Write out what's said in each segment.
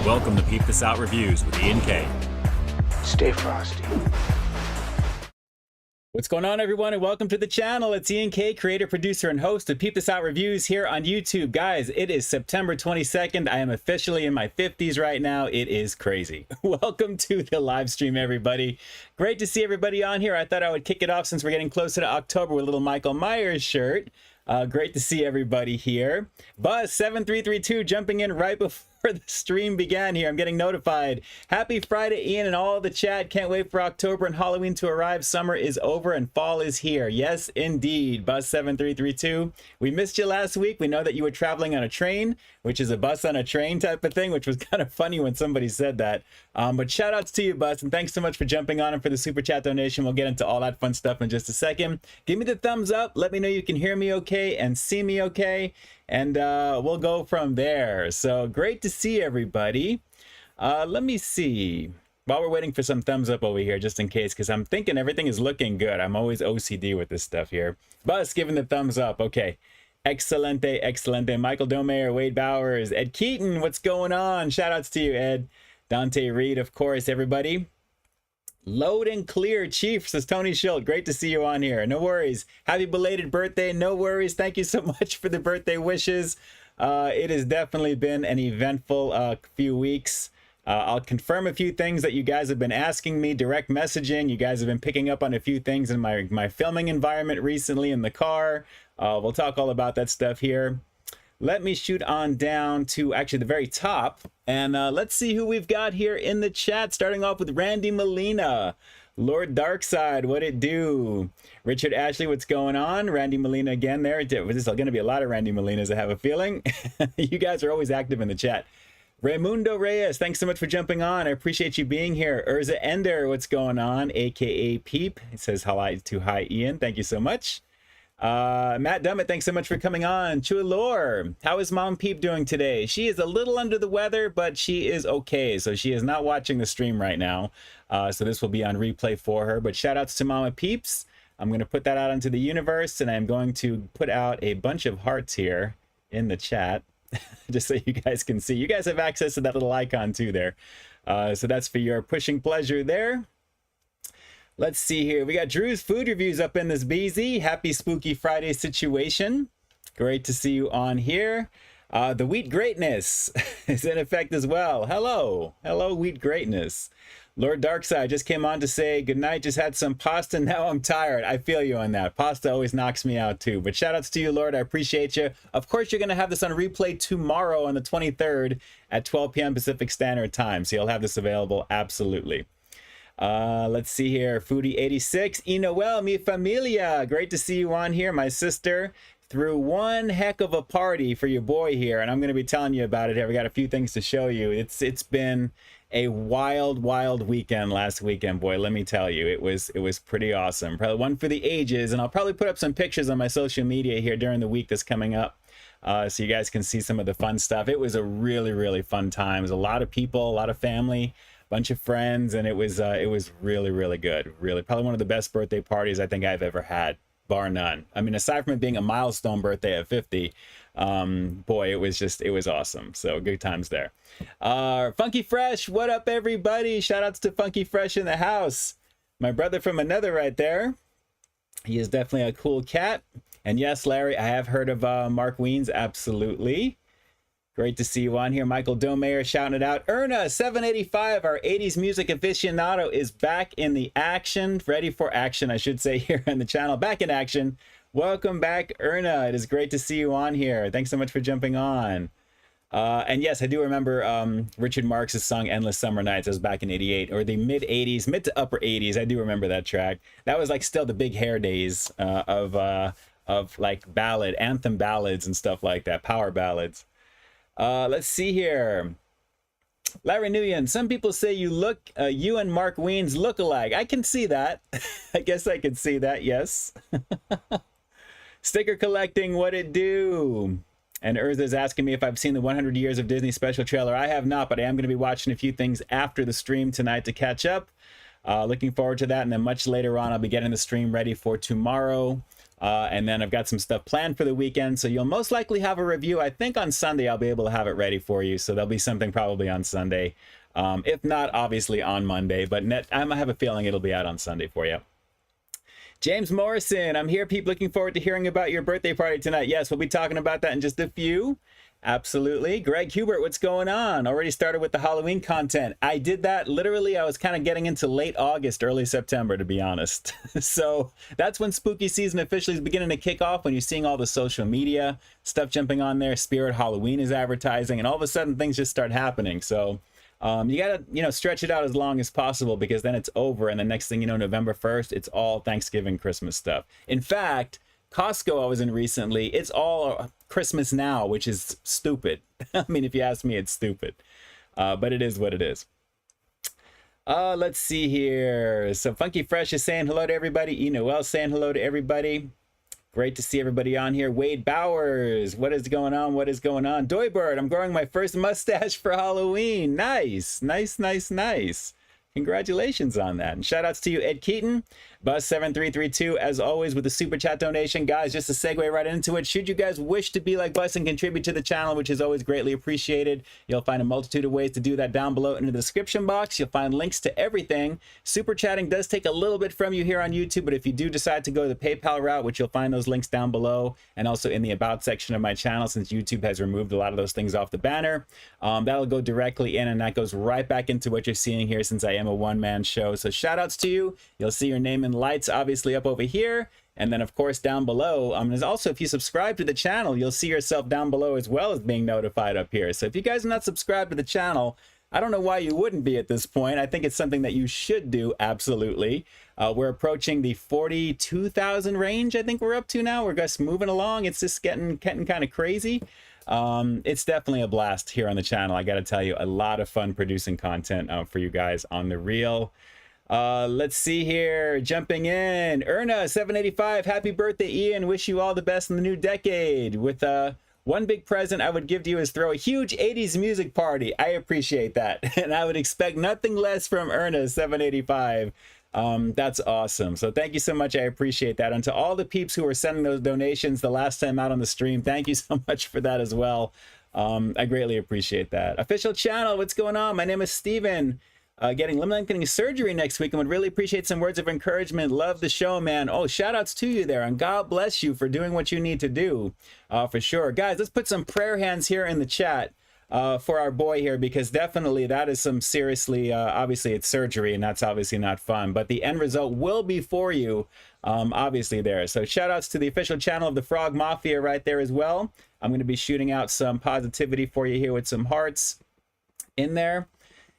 Welcome to Peep This Out Reviews with Ian K. Stay frosty. What's going on, everyone, and welcome to the channel. It's Ian K, creator, producer, and host of Peep This Out Reviews here on YouTube. Guys, it is September 22nd. I am officially in my 50s right now. It is crazy. Welcome to the live stream, everybody. Great to see everybody on here. I thought I would kick it off since we're getting closer to October with a little Michael Myers shirt. Great to see everybody here. Buzz7332 jumping in right before the stream began here. I'm getting notified. Happy Friday, Ian, and all the chat. Can't wait for October and Halloween to arrive. Summer is over and fall is here. Yes, indeed. Buzz7332. We missed you last week. We know that you were traveling on a train, which is a bus on a train type of thing, which was kind of funny when somebody said that. But shout outs to you, Buzz, and thanks so much for jumping on and for the super chat donation. We'll get into all that fun stuff in just a second. Give me the thumbs up. Let me know you can hear me okay and see me okay, and we'll go from there. So great to see everybody. Let me see. while we're waiting for some thumbs up over here, just in case, because I'm thinking everything is looking good. I'm always OCD with this stuff here. Buzz giving the thumbs up. Okay. Excelente, excelente. Michael Domayer, Wade Bowers, Ed Keaton, what's going on? Shout outs to you, Ed. Dante Reed, of course, everybody. Load and clear, Chief, says Tony Schilt. Great to see you on here. No worries. Happy belated birthday. No worries. Thank you so much for the birthday wishes. It has definitely been an eventful few weeks. I'll confirm a few things that you guys have been asking me, direct messaging. You guys have been picking up on a few things in my filming environment recently in the car. We'll talk all about that stuff here. Let me shoot on down to actually the very top, and let's see who we've got here in the chat, starting off with Randy Molina. Lord Darkside, what it do? Richard Ashley, what's going on? Randy Molina again there. There's going to be a lot of Randy Molinas, I have a feeling. You guys are always active in the chat. Raimundo Reyes, thanks so much for jumping on. I appreciate you being here. Urza Ender, what's going on? AKA Peep. It says hi to hi Ian. Thank you so much. Matt Dummett, thanks so much for coming on. Chulor, how is Mom Peep doing today? She is a little under the weather, but she is okay. So she is not watching the stream right now. So this will be on replay for her. But shout outs to Mama Peeps. I'm going to put that out into the universe, and I'm going to put out a bunch of hearts here in the chat. Just so you guys can see. You guys have access to that little icon too there. So that's for your pushing pleasure there. Let's see here. We got Drew's food reviews up in this BZ. Happy Spooky Friday situation. Great to see you on here. The Wheat Greatness is in effect as well. Hello. Hello, Wheat Greatness. Lord Darkside just came on to say, good night, just had some pasta, now I'm tired. I feel you on that. Pasta always knocks me out too. But shout outs to you, Lord. I appreciate you. Of course, you're going to have this on replay tomorrow on the 23rd at 12 p.m. Pacific Standard Time. So you'll have this available absolutely. Let's see here. Foodie86. Y Noel, mi familia. Great to see you on here. My sister threw one heck of a party for your boy here, and I'm going to be telling you about it here. We got a few things to show you. It's been a wild weekend last weekend, boy. Let me tell you, it was pretty awesome. Probably one for the ages, and I'll probably put up some pictures on my social media here during the week that's coming up, so you guys can see some of the fun stuff. It was a really fun time. It was a lot of people, a lot of family, bunch of friends, and it was really good. Really, probably one of the best birthday parties I think I've ever had, bar none. I mean, aside from it being a milestone birthday at 50, boy, it was awesome. So good times there. Funky Fresh, what up, everybody? Shout outs to Funky Fresh in the house. My brother from another right there. He is definitely a cool cat. And yes, Larry, I have heard of Mark Wiens, absolutely. Great to see you on here. Michael Domayer shouting it out. Erna 785, our 80s music aficionado, is back in the action. Ready for action, I should say, here on the channel. Back in action. Welcome back, Erna. It is great to see you on here. Thanks so much for jumping on. And yes, I do remember Richard Marx's song Endless Summer Nights. It was back in 88, or the mid 80s, mid to upper 80s. I do remember that track. That was like still the big hair days of like anthem ballads and stuff like that, power ballads. Let's see here. Larry Nguyen, some people say you and Mark Wiens look alike. I can see that. I guess I can see that, yes. Sticker collecting, what it do? And Urza's asking me if I've seen the 100 Years of Disney special trailer. I have not, but I am going to be watching a few things after the stream tonight to catch up. Looking forward to that, and then much later on I'll be getting the stream ready for tomorrow. And then I've got some stuff planned for the weekend, so you'll most likely have a review. I think on Sunday I'll be able to have it ready for you, so there'll be something probably on Sunday. If not, obviously on Monday, but I have a feeling it'll be out on Sunday for you. James Morrison, I'm here, Pete. Looking forward to hearing about your birthday party tonight. Yes, we'll be talking about that in just a few. Absolutely. Greg Hubert, what's going on? Already started with the Halloween content. I did that literally. I was kind of getting into late August, early September, to be honest. So that's when spooky season officially is beginning to kick off, when you're seeing all the social media stuff jumping on there. Spirit Halloween is advertising, and all of a sudden things just start happening. So you gotta, stretch it out as long as possible, because then it's over, and the next thing you know, November 1st, it's all Thanksgiving, Christmas stuff. In fact, Costco I was in recently, it's all Christmas now, which is stupid. I mean, if you ask me, it's stupid. But it is what it is. Let's see here. So Funky Fresh is saying hello to everybody. E. Noel saying hello to everybody. Great to see everybody on here. Wade Bowers, what is going on? What is going on? Doybird, I'm growing my first mustache for Halloween. Nice. Congratulations on that. And shout outs to you, Ed Keaton, Bus7332, as always, with the super chat donation. Guys, just to segue right into it, should you guys wish to be like Bus and contribute to the channel, which is always greatly appreciated, you'll find a multitude of ways to do that down below in the description box. You'll find links to everything. Super chatting does take a little bit from you here on YouTube, but if you do decide to go the PayPal route, which you'll find those links down below and also in the About section of my channel, since YouTube has removed a lot of those things off the banner, that'll go directly in, and that goes right back into what you're seeing here, since I am a one-man show. So shout outs to you. You'll see your name in lights obviously up over here, and then of course down below, there's also, if you subscribe to the channel, you'll see yourself down below as well as being notified up here. So if you guys are not subscribed to the channel, I don't know why you wouldn't be at this point. I think it's something that you should do, absolutely. We're approaching the 42,000 range, I think we're up to now. We're just moving along. It's just getting kind of crazy. It's definitely a blast here on the channel. I got to tell you, a lot of fun producing content for you guys on the reel. Let's see here, jumping in, Erna 785, happy birthday Ian, wish you all the best in the new decade. With one big present I would give to you is throw a huge 80s music party. I appreciate that, and I would expect nothing less from Erna 785. That's awesome. So thank you so much. I appreciate that. And to all the peeps who were sending those donations the last time out on the stream, thank you so much for that as well. I greatly appreciate that. Official channel, what's going on? My name is Steven. Getting surgery next week and would really appreciate some words of encouragement. Love the show, man. Oh, shout outs to you there, and God bless you for doing what you need to do, for sure. Guys, let's put some prayer hands here in the chat for our boy here, because definitely that is some seriously, obviously it's surgery and that's obviously not fun, but the end result will be for you, obviously there. So shout outs to the official channel of the Frog Mafia right there as well. I'm going to be shooting out some positivity for you here with some hearts in there.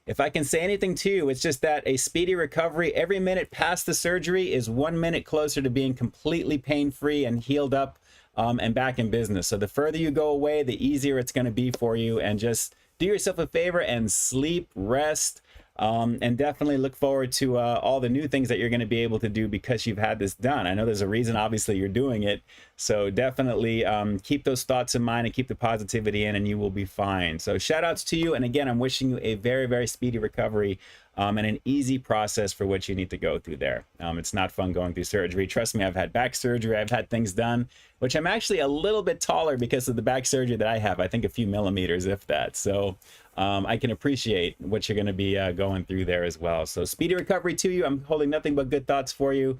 If I can say anything to you, it's just that a speedy recovery. Every minute past the surgery is 1 minute closer to being completely pain-free and healed up and back in business. So the further you go away, the easier it's going to be for you. And just do yourself a favor and sleep, rest, and definitely look forward to all the new things that you're going to be able to do because you've had this done. I know there's a reason, obviously, you're doing it. So definitely keep those thoughts in mind and keep the positivity in, and you will be fine. So shout outs to you. And again, I'm wishing you a very, very speedy recovery and an easy process for what you need to go through there. It's not fun going through surgery. Trust me, I've had back surgery. I've had things done, which I'm actually a little bit taller because of the back surgery that I have. I think a few millimeters, if that. So I can appreciate what you're going to be going through there as well. So speedy recovery to you. I'm holding nothing but good thoughts for you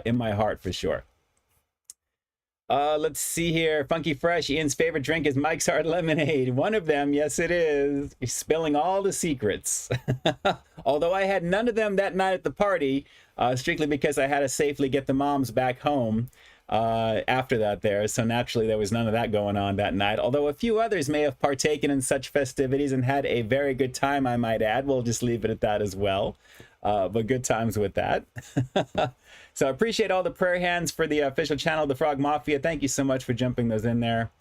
in my heart, for sure. Let's see here. Funky Fresh, Ian's favorite drink is Mike's Hard Lemonade. One of them, yes it is. He's spilling all the secrets. Although I had none of them that night at the party, strictly because I had to safely get the moms back home after that there. So naturally there was none of that going on that night. Although a few others may have partaken in such festivities and had a very good time, I might add. We'll just leave it at that as well. But good times with that. So I appreciate all the prayer hands for the official channel, the Frog Mafia. Thank you so much for jumping those in there,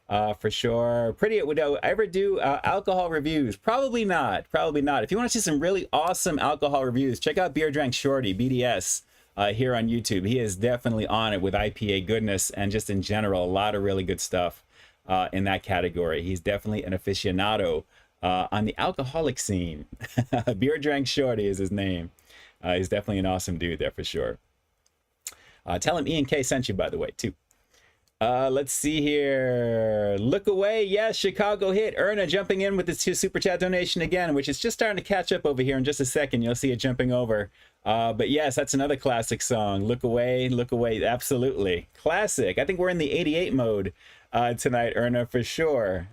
for sure. Would I ever do alcohol reviews? Probably not. Probably not. If you want to see some really awesome alcohol reviews, check out Beer Drank Shorty, BDS, here on YouTube. He is definitely on it with IPA goodness and just in general, a lot of really good stuff in that category. He's definitely an aficionado on the alcoholic scene. Beer Drank Shorty is his name. He's definitely an awesome dude there for sure. Tell him Ian K sent you, by the way, too. Let's see here. Look away. Yes, Chicago hit. Erna jumping in with this super chat donation again, which is just starting to catch up over here in just a second. You'll see it jumping over. But yes, that's another classic song. Look away, look away. Absolutely. Classic. I think we're in the 88 mode tonight, Erna, for sure.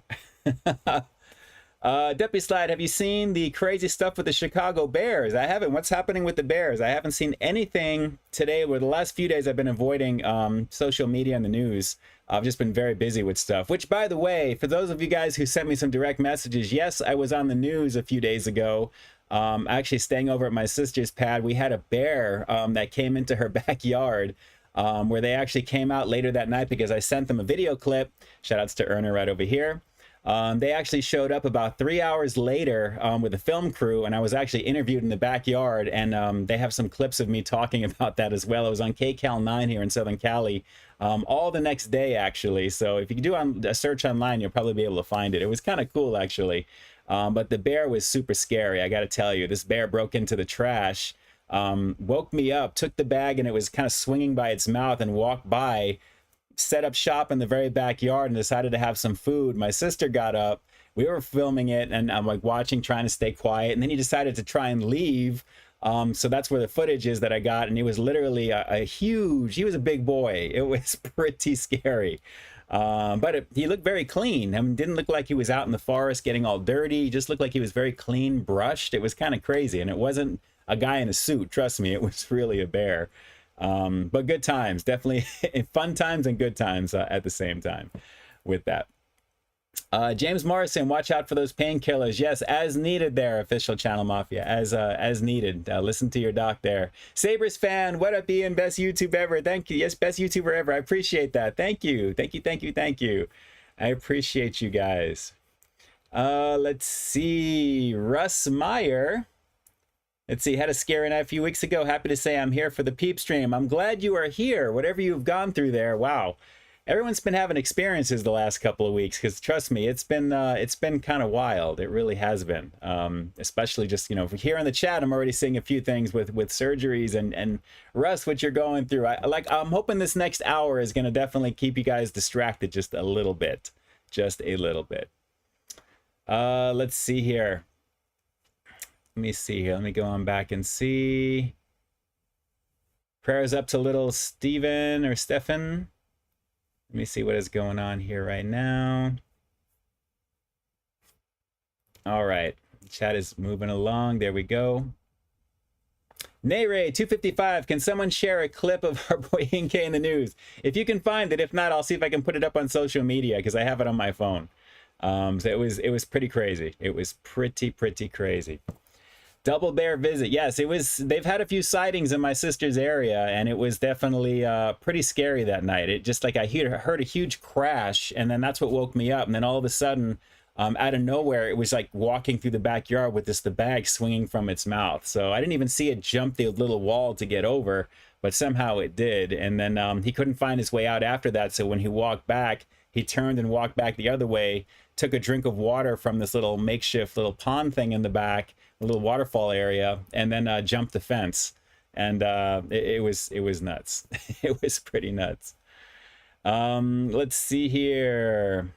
Deputy Slide, have you seen the crazy stuff with the Chicago Bears? I haven't. What's happening with the Bears? I haven't seen anything today. Over the last few days, I've been avoiding social media and the news. I've just been very busy with stuff, which, by the way, for those of you guys who sent me some direct messages, yes, I was on the news a few days ago. Actually staying over at my sister's pad. We had a bear that came into her backyard. Where they actually came out later that night because I sent them a video clip. Shout outs to Erna right over here. They actually showed up about 3 hours later with a film crew, and I was actually interviewed in the backyard, and they have some clips of me talking about that as well. It was on KCAL 9 here in Southern Cali all the next day, actually. So if you do a search online, you'll probably be able to find it. It was kind of cool, actually. But the bear was super scary. I got to tell you, this bear broke into the trash, woke me up, took the bag, and it was kind of swinging by its mouth and walked by, set up shop in the very backyard and decided to have some food. My sister got up, we were filming it, and I'm like watching, trying to stay quiet, and then he decided to try and leave. So that's where the footage is that I got, and he was literally a huge, he was a big boy. It was pretty scary. But he looked very clean. I mean, didn't look like he was out in the forest getting all dirty. He just looked like he was very clean brushed. It was kind of crazy, and it wasn't a guy in a suit. Trust me, it was really a bear. But good times, definitely fun times and good times at the same time with that. James Morrison, watch out for those painkillers. Yes, as needed there, official channel mafia, as needed. Listen to your doc there. Sabres fan, what up, Ian? Best YouTube ever. Thank you. Yes, best YouTuber ever. I appreciate that. Thank you. Thank you. Thank you. Thank you. I appreciate you guys. Let's see. Russ Meyer. Let's see, had a scary night a few weeks ago. Happy to say I'm here for the Peep stream. I'm glad you are here. Whatever you've gone through there, wow. Everyone's been having experiences the last couple of weeks, because trust me, it's been kind of wild. It really has been. Especially just, you know, here in the chat, I'm already seeing a few things with surgeries and Russ, what you're going through. I'm hoping this next hour is going to definitely keep you guys distracted just a little bit, just a little bit. Let's see here. Let me see here. Let me go on back and see. Prayers up to little Steven or Stefan. Let me see what is going on here right now. All right. Chat is moving along. There we go. Nayray 255. Can someone share a clip of our boy Inke in the news? If you can find it. If not, I'll see if I can put it up on social media, because I have it on my phone. So it was pretty crazy. It was pretty crazy. Double bear visit. Yes, it was. They've had a few sightings in my sister's area, and it was definitely pretty scary that night. It just, like, I heard a huge crash, and then that's what woke me up. And then all of a sudden, out of nowhere, it was like walking through the backyard with the bag swinging from its mouth. So I didn't even see it jump the little wall to get over, but somehow it did. And then he couldn't find his way out after that. So when he walked back, he turned and walked back the other way, took a drink of water from this little makeshift little pond thing in the back, a little waterfall area, and then jumped the fence. And it was nuts. It was pretty nuts. Let's see here.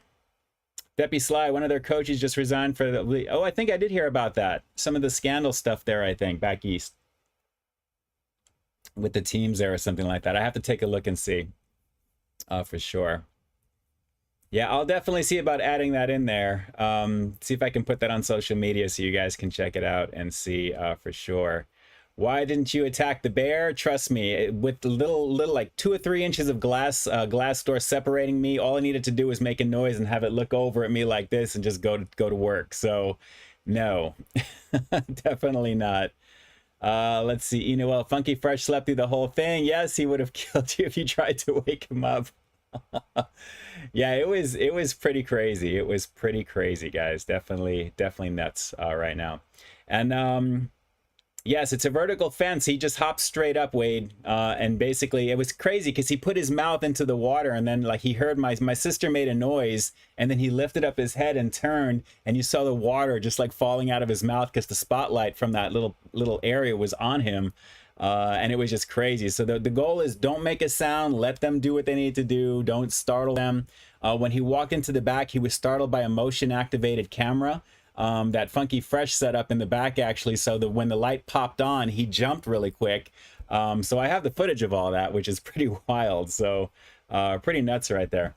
Deppy Sly, one of their coaches just resigned for the... Oh, I think I did hear about that. Some of the scandal stuff there, I think, back east. With the teams there or something like that. I have to take a look and see. For sure. Yeah, I'll definitely see about adding that in there. See if I can put that on social media so you guys can check it out and see for sure. Why didn't you attack the bear? Trust me, with the little like 2 or 3 inches of glass door separating me, all I needed to do was make a noise and have it look over at me like this and just go to work. So, no, definitely not. Let's see. Enoel, Funky Fresh slept through the whole thing. Yes, he would have killed you if you tried to wake him up. Yeah, it was pretty crazy. It was pretty crazy, guys. Definitely nuts right now. And yes, it's a vertical fence. He just hopped straight up, Wade, and basically it was crazy because he put his mouth into the water, and then like he heard my sister made a noise, and then he lifted up his head and turned, and you saw the water just like falling out of his mouth because the spotlight from that little area was on him. And it was just crazy. So the goal is don't make a sound, let them do what they need to do, don't startle them. When he walked into the back, he was startled by a motion activated camera that Funky Fresh set up in the back, actually, so that when the light popped on, he jumped really quick. So I have the footage of all that, which is pretty wild. So pretty nuts right there.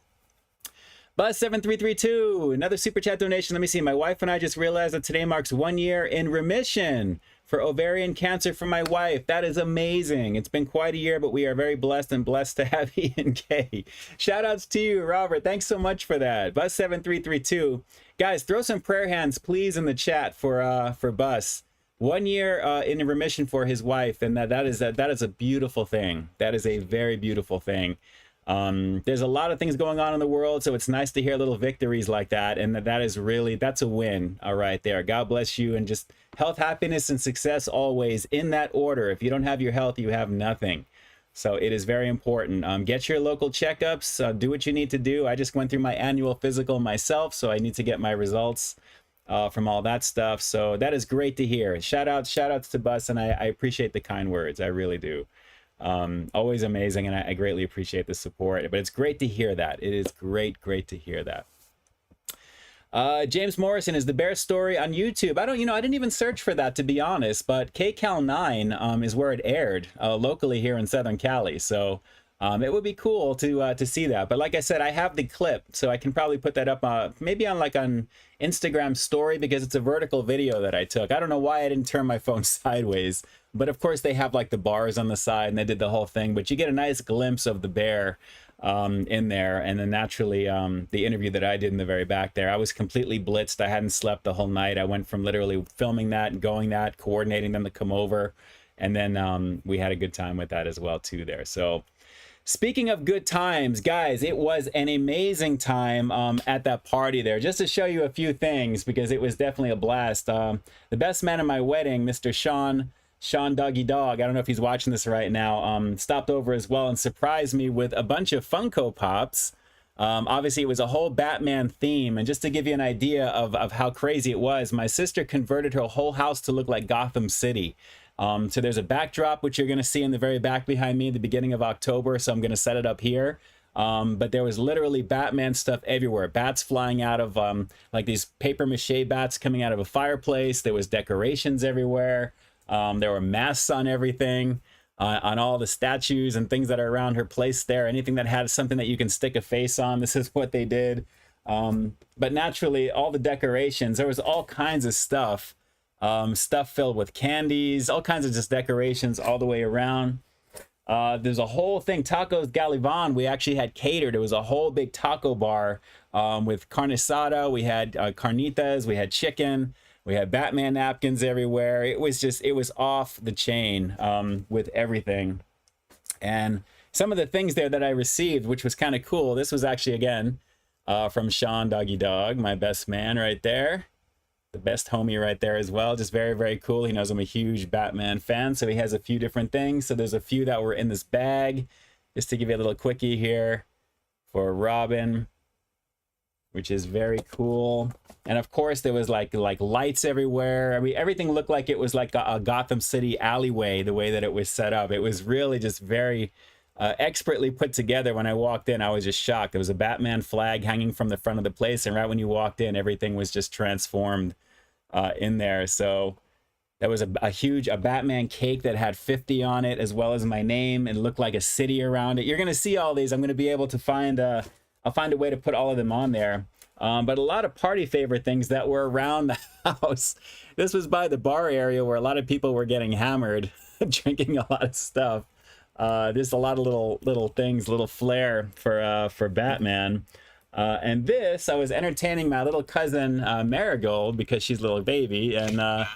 Buzz7332, another super chat donation. Let me see. My wife and I just realized that today marks 1 year in remission for ovarian cancer for my wife. That is amazing. It's been quite a year, but we are very blessed to have Ian K. Shout outs to you, Robert. Thanks so much for that. Buzz7332. Guys, throw some prayer hands, please, in the chat for Buzz. 1 year in remission for his wife, and that is a beautiful thing. That is a very beautiful thing. There's a lot of things going on in the world, so it's nice to hear little victories like that, and that's a win right there. God bless you, and just health, happiness, and success always in that order. If you don't have your health, you have nothing. So it is very important. Get your local checkups, do what you need to do. I just went through my annual physical myself, so I need to get my results. from all that stuff. So that is great to hear. Shout outs to Bus, and I appreciate the kind words. I really do. Always amazing, and I greatly appreciate the support. But it's great to hear that. It is great to hear that. James Morrison, is the bear story on YouTube? I didn't even search for that, to be honest, but KCal 9 is where it aired locally here in Southern Cali. So it would be cool to see that. But like I said, I have the clip, so I can probably put that up maybe on Instagram story, because it's a vertical video that I took. I don't know why I didn't turn my phone sideways, but of course they have like the bars on the side and they did the whole thing, but you get a nice glimpse of the bear in there. And then naturally the interview that I did in the very back there, I was completely blitzed. I hadn't slept the whole night. I went from literally filming that and coordinating them to come over, and then we had a good time with that as well too there. So speaking of good times, guys, it was an amazing time at that party there. Just to show you a few things, because it was definitely a blast. The best man at my wedding, Mr. Sean Doggy Dog, I don't know if he's watching this right now, stopped over as well and surprised me with a bunch of Funko Pops. Obviously, it was a whole Batman theme. And just to give you an idea of how crazy it was, my sister converted her whole house to look like Gotham City. So there's a backdrop, which you're going to see in the very back behind me at the beginning of October. So I'm going to set it up here. But there was literally Batman stuff everywhere. Bats flying out of like these paper mache bats coming out of a fireplace. There was decorations everywhere. There were masks on everything, on all the statues and things that are around her place there. Anything that had something that you can stick a face on, this is what they did. But naturally, all the decorations, there was all kinds of stuff. Stuff filled with candies, all kinds of just decorations all the way around. There's a whole thing, Tacos Galivan, we actually had catered. It was a whole big taco bar with carne asada. We had carnitas, we had chicken, we had Batman napkins everywhere. It was off the chain with everything. And some of the things there that I received, which was kind of cool, this was actually, again, from Sean Doggy Dog, my best man right there. The best homie right there as well. Just very cool. He knows I'm a huge Batman fan, so he has a few different things. So there's a few that were in this bag. Just to give you a little quickie here for Robin, which is very cool. And of course there was like lights everywhere. I mean, everything looked like it was like a Gotham City alleyway, the way that it was set up. It was really just very expertly put together. When I walked in, I was just shocked. There was a Batman flag hanging from the front of the place, and right when you walked in, everything was just transformed in there. So there was a huge Batman cake that had 50 on it, as well as my name, and looked like a city around it. You're gonna see all these. I'm gonna be able to find I'll find a way to put all of them on there. But a lot of party favorite things that were around the house. This was by the bar area where a lot of people were getting hammered, drinking a lot of stuff. There's a lot of little things, little flair for Batman. And this, I was entertaining my little cousin Marigold, because she's a little baby, and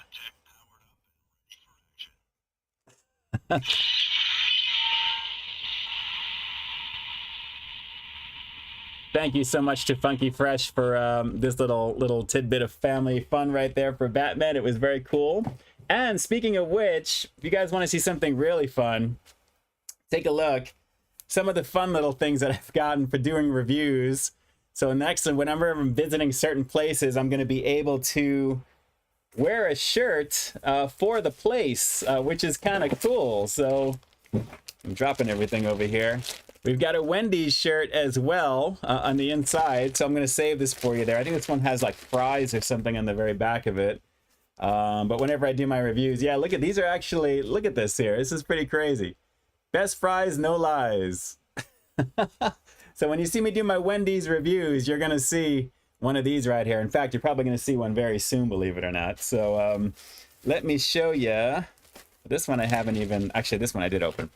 thank you so much to Funky Fresh for this little tidbit of family fun right there for Batman. It was very cool. And speaking of which, if you guys want to see something really fun, take a look. Some of the fun little things that I've gotten for doing reviews. So next, whenever I'm visiting certain places, I'm going to be able to wear a shirt for the place, which is kind of cool. So I'm dropping everything over here. We've got a Wendy's shirt as well on the inside. So I'm going to save this for you there. I think this one has like fries or something on the very back of it. But whenever I do my reviews, yeah, look at these are actually, look at this here. This is pretty crazy. Best fries, no lies. So when you see me do my Wendy's reviews, you're going to see one of these right here. In fact, you're probably going to see one very soon, believe it or not. So let me show you. This one I haven't even, actually this one I did open.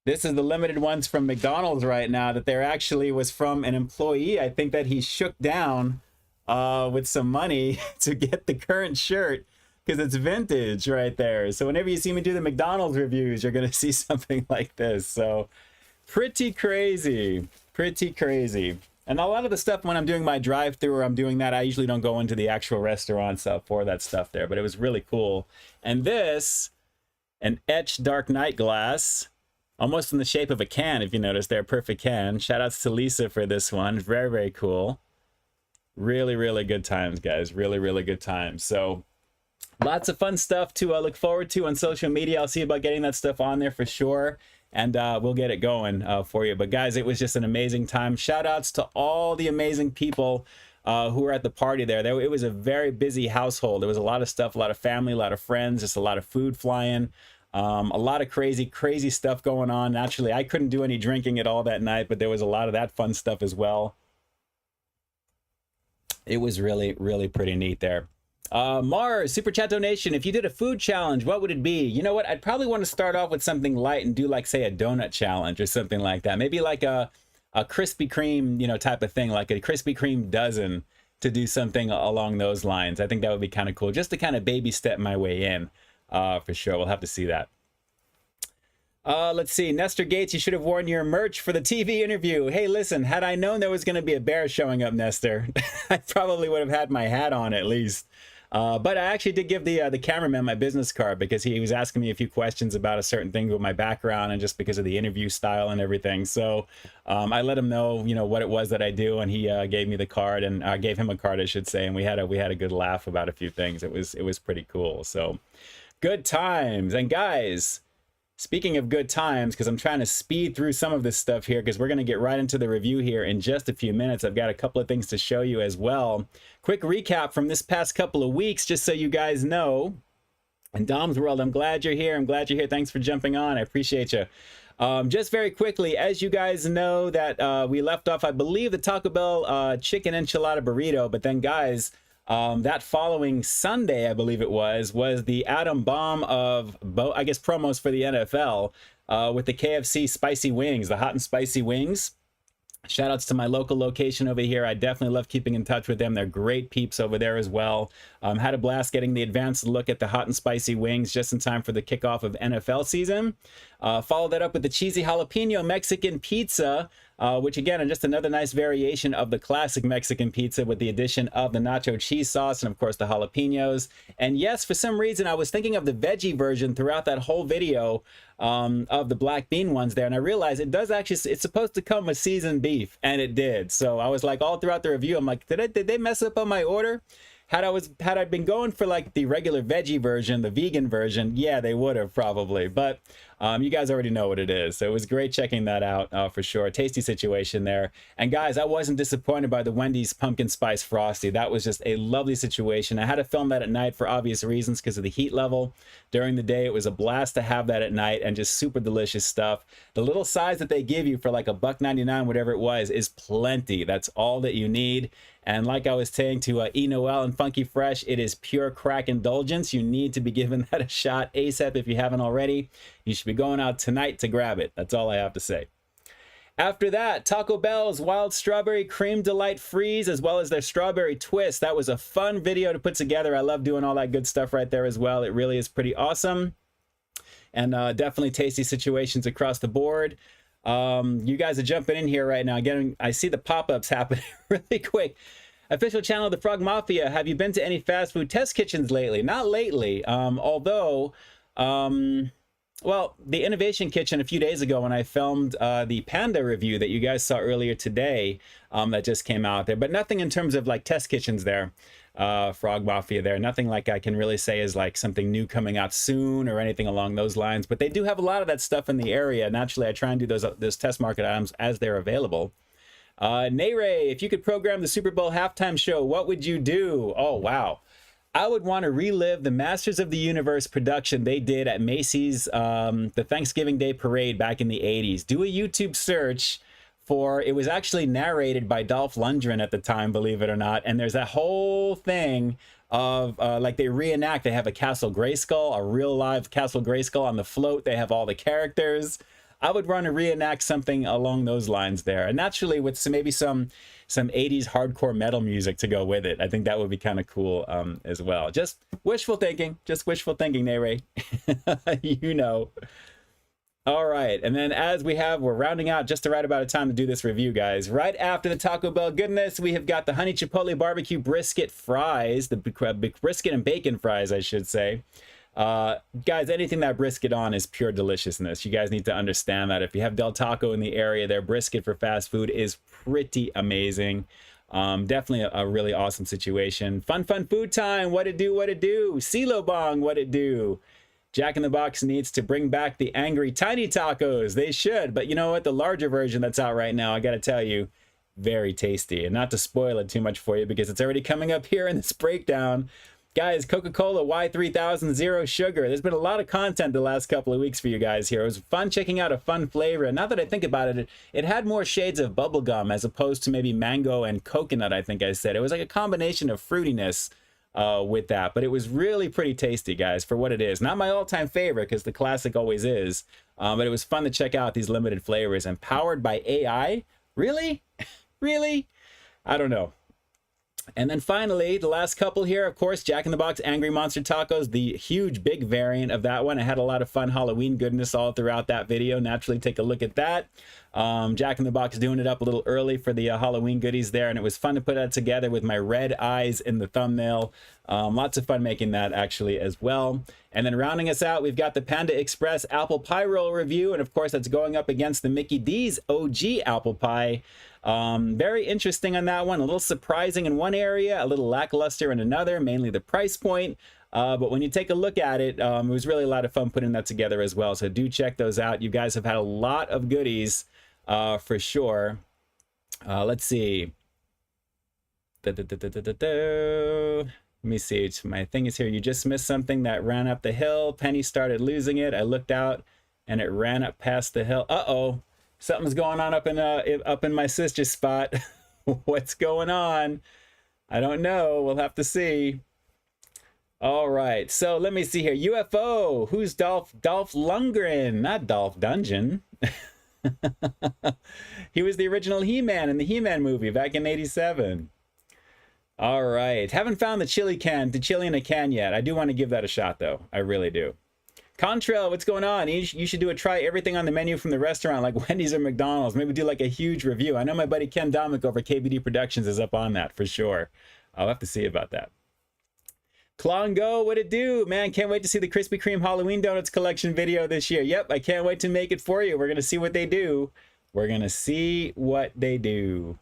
This is the limited ones from McDonald's right now that there actually was from an employee. I think that he shook down with some money to get the current shirt, because it's vintage right there. So whenever you see me do the McDonald's reviews, you're going to see something like this. So pretty crazy. Pretty crazy. And a lot of the stuff when I'm doing my drive-through or I'm doing that, I usually don't go into the actual restaurant stuff for that stuff there, but it was really cool. And this, an etched Dark Knight glass, almost in the shape of a can, if you notice there, perfect can. Shout outs to Lisa for this one. Very cool. Really, really good times, guys. Really, really good times. So lots of fun stuff to look forward to on social media. I'll see about getting that stuff on there for sure. And we'll get it going for you. But guys, it was just an amazing time. Shout outs to all the amazing people who were at the party there. It was a very busy household. There was a lot of stuff, a lot of family, a lot of friends, just a lot of food flying. A lot of crazy stuff going on. Naturally, I couldn't do any drinking at all that night, but there was a lot of that fun stuff as well. It was really, really pretty neat there. Mars, Super Chat donation. If you did a food challenge, what would it be? You know what? I'd probably want to start off with something light and do like, say, a donut challenge or something like that. Maybe like a Krispy Kreme, you know, type of thing, like a Krispy Kreme dozen, to do something along those lines. I think that would be kind of cool, just to kind of baby step my way in, for sure. We'll have to see that. Let's see. Nestor Gates, you should have worn your merch for the TV interview. Hey, listen, had I known there was going to be a bear showing up, Nestor, I probably would have had my hat on at least. But I actually did give the cameraman my business card because he was asking me a few questions about a certain thing with my background and just because of the interview style and everything. So I let him know, you know, what it was that I do, and he gave me the card, and I gave him a card, I should say, and we had a good laugh about a few things. It was pretty cool. So good times. And guys, speaking of good times, because I'm trying to speed through some of this stuff here, because we're going to get right into the review here in just a few minutes. I've got a couple of things to show you as well. Quick recap from this past couple of weeks, just so you guys know. And Dom's World, I'm glad you're here. I'm glad you're here. Thanks for jumping on. I appreciate you. Just very quickly, as you guys know, that we left off, I believe, the Taco Bell chicken enchilada burrito. But then, guys, that following Sunday, I believe it was the atom bomb of, I guess, promos for the NFL with the KFC spicy wings, the hot and spicy wings. Shout outs to my local location over here. I definitely love keeping in touch with them. They're great peeps over there as well. Had a blast getting the advanced look at the hot and spicy wings just in time for the kickoff of NFL season. Follow that up with the cheesy jalapeno Mexican pizza, which again, are just another nice variation of the classic Mexican pizza with the addition of the nacho cheese sauce and of course the jalapenos. And yes, for some reason I was thinking of the veggie version throughout that whole video of the black bean ones there, and I realized it does actually, it's supposed to come with seasoned beef, and it did. So I was like, all throughout the review, I'm like, did they mess up on my order? Had I been going for like the regular veggie version, the vegan version, yeah, they would have probably. But you guys already know what it is. So it was great checking that out for sure. Tasty situation there. And guys, I wasn't disappointed by the Wendy's pumpkin spice frosty. That was just a lovely situation. I had to film that at night for obvious reasons because of the heat level. During the day, it was a blast to have that at night, and just super delicious stuff. The little size that they give you for like $1.99, whatever it was, is plenty. That's all that you need. And like I was saying to E. Noel and Funky Fresh, it is pure crack indulgence. You need to be giving that a shot ASAP if you haven't already. You should be going out tonight to grab it. That's all I have to say. After that, Taco Bell's Wild Strawberry Cream Delight Freeze, as well as their Strawberry Twist. That was a fun video to put together. I love doing all that good stuff right there as well. It really is pretty awesome. And definitely tasty situations across the board. You guys are jumping in here right now. Again, I see the pop-ups happening really quick. Official channel of the Frog Mafia. Have you been to any fast food test kitchens lately? Not lately. Although, well, the Innovation Kitchen a few days ago when I filmed the Panda review that you guys saw earlier today, that just came out there. But nothing in terms of like test kitchens there. Frog Mafia there. Nothing like I can really say is like something new coming out soon or anything along those lines. But they do have a lot of that stuff in the area. Naturally, I try and do those test market items as they're available. Nayray, if you could program the Super Bowl halftime show, what would you do? Oh, wow. I would want to relive the Masters of the Universe production they did at Macy's, the Thanksgiving Day Parade back in the 80s. Do a YouTube search for, it was actually narrated by Dolph Lundgren at the time, believe it or not. And there's that whole thing of like they reenact, they have a Castle Grayskull, a real live Castle Grayskull on the float. They have all the characters. I would want to reenact something along those lines there. And naturally with maybe some 80s hardcore metal music to go with it. I think that would be kind of cool as well. Just wishful thinking, Nayray. You know. All right, and then as we're rounding out just the right about time to do this review, guys. Right after the Taco Bell goodness, we have got the honey chipotle barbecue brisket fries, the brisket and bacon fries, I should say. Guys, anything that brisket on is pure deliciousness. You guys need to understand that. If you have Del Taco in the area, their brisket for fast food is pretty amazing. Definitely a really awesome situation. Fun food time. What it do? CeeLo Bong, what it do? Jack in the Box needs to bring back the angry tiny tacos. They should, but you know what? The larger version that's out right now, I gotta tell you, very tasty. And not to spoil it too much for you because it's already coming up here in this breakdown. Guys, Coca-Cola Y3000 Zero Sugar. There's been a lot of content the last couple of weeks for you guys here. It was fun checking out a fun flavor. And now that I think about it, it had more shades of bubblegum as opposed to maybe mango and coconut, I think I said. It was like a combination of fruitiness with that. But it was really pretty tasty, guys, for what it is. Not my all-time favorite, because the classic always is. But it was fun to check out these limited flavors. And powered by AI? Really? Really? I don't know. And then finally, the last couple here, of course, Jack in the Box Angry Monster Tacos, the huge big variant of that one. I had a lot of fun Halloween goodness all throughout that video. Naturally, take a look at that. Jack in the Box doing it up a little early for the Halloween goodies there, and it was fun to put that together with my red eyes in the thumbnail. Lots of fun making that actually as well. And then rounding us out, we've got the Panda Express Apple Pie Roll review, and of course that's going up against the Mickey D's OG Apple Pie. Very interesting on that one. A little surprising in one area, a little lackluster in another, mainly the price point. But when you take a look at it, it was really a lot of fun putting that together as well. So do check those out. You guys have had a lot of goodies for sure. Let's see. Let me see. My thing is here. You just missed something that ran up the hill. Penny started losing it. I looked out and it ran up past the hill. Uh-oh. Something's going on up in my sister's spot. What's going on? I don't know. We'll have to see. All right. So let me see here. UFO. Who's Dolph Lundgren? Not Dolph Dungeon. He was the original He-Man in the He-Man movie back in '87. All right. Haven't found the chili in a can yet. I do want to give that a shot though. I really do. Contrail, what's going on? You should do a try everything on the menu from the restaurant, like Wendy's or McDonald's. Maybe do like a huge review. I know my buddy Ken Domick over KBD Productions is up on that for sure. I'll have to see about that. Klongo, what it do? Man, can't wait to see the Krispy Kreme Halloween Donuts collection video this year. Yep, I can't wait to make it for you. We're going to see what they do. We're going to see what they do.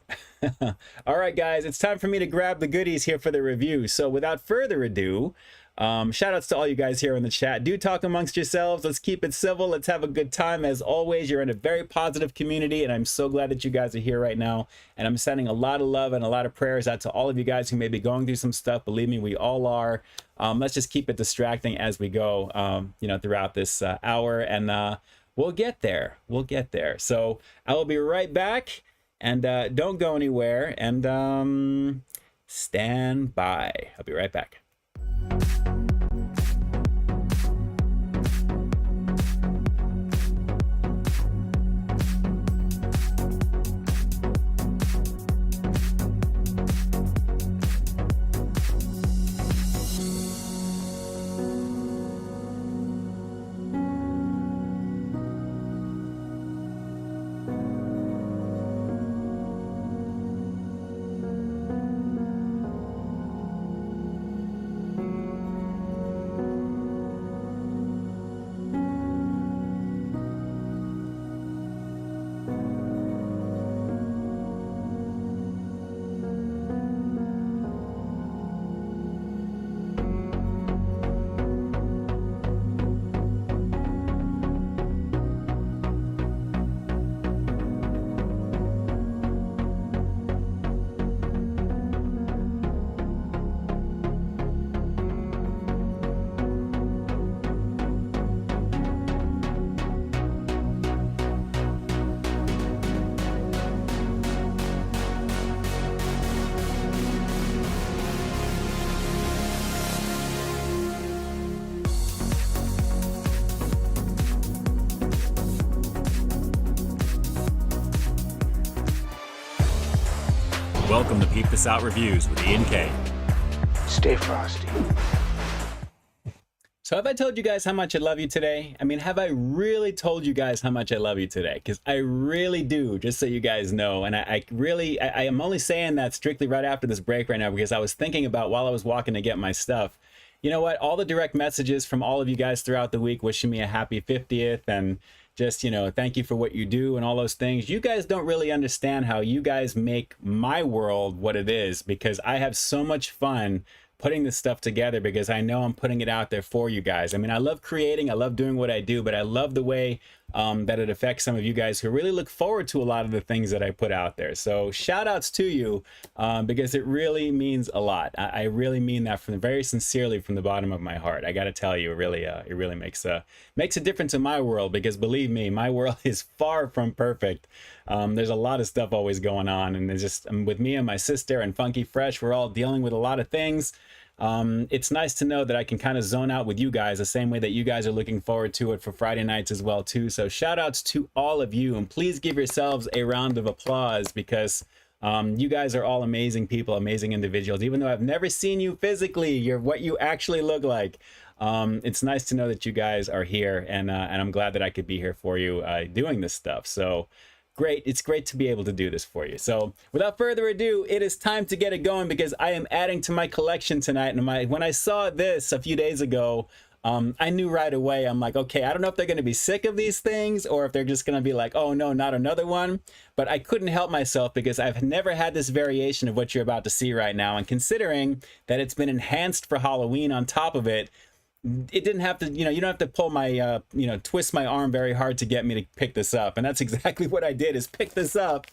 All right, guys, it's time for me to grab the goodies here for the review. So without further ado, shout outs to all you guys here in the chat. Do talk amongst yourselves. Let's keep it civil. Let's have a good time. As always, you're in a very positive community, and I'm so glad that you guys are here right now. And I'm sending a lot of love and a lot of prayers out to all of you guys who may be going through some stuff. Believe me, we all are. Let's just keep it distracting as we go, throughout this hour, and we'll get there. We'll get there. So I will be right back, and don't go anywhere, and stand by. I'll be right back. Welcome to Peep This Out Reviews with Ian K. Stay frosty. So have I told you guys how much I love you today? I mean, have I really told you guys how much I love you today? Because I really do, just so you guys know. And I am only saying that strictly right after this break right now, because I was thinking about while I was walking to get my stuff. You know what? All the direct messages from all of you guys throughout the week wishing me a happy 50th and just, you know, thank you for what you do and all those things. You guys don't really understand how you guys make my world what it is, because I have so much fun putting this stuff together, because I know I'm putting it out there for you guys. I mean, I love creating, I love doing what I do, but I love the way that it affects some of you guys who really look forward to a lot of the things that I put out there. So shout outs to you, because it really means a lot. I really mean that from very sincerely from the bottom of my heart. I got to tell you, it really makes a difference in my world, because believe me, my world is far from perfect. There's a lot of stuff always going on, and it's just with me and my sister and Funky Fresh, we're all dealing with a lot of things. It's nice to know that I can kind of zone out with you guys the same way that you guys are looking forward to it for Friday nights as well too. So shout outs to all of you, and please give yourselves a round of applause, because you guys are all amazing people, amazing individuals. Even though I've never seen you physically, you're what you actually look like. It's nice to know that you guys are here, and I'm glad that I could be here for you doing this stuff. So great. It's great to be able to do this for you. So without further ado, it is time to get it going, because I am adding to my collection tonight. And when I saw this a few days ago, I knew right away, I'm like, okay, I don't know if they're going to be sick of these things, or if they're just going to be like, oh no, not another one. But I couldn't help myself, because I've never had this variation of what you're about to see right now. And considering that it's been enhanced for Halloween on top of it, it didn't have to, you know, you don't have to pull my, you know, twist my arm very hard to get me to pick this up. And that's exactly what I did, is pick this up.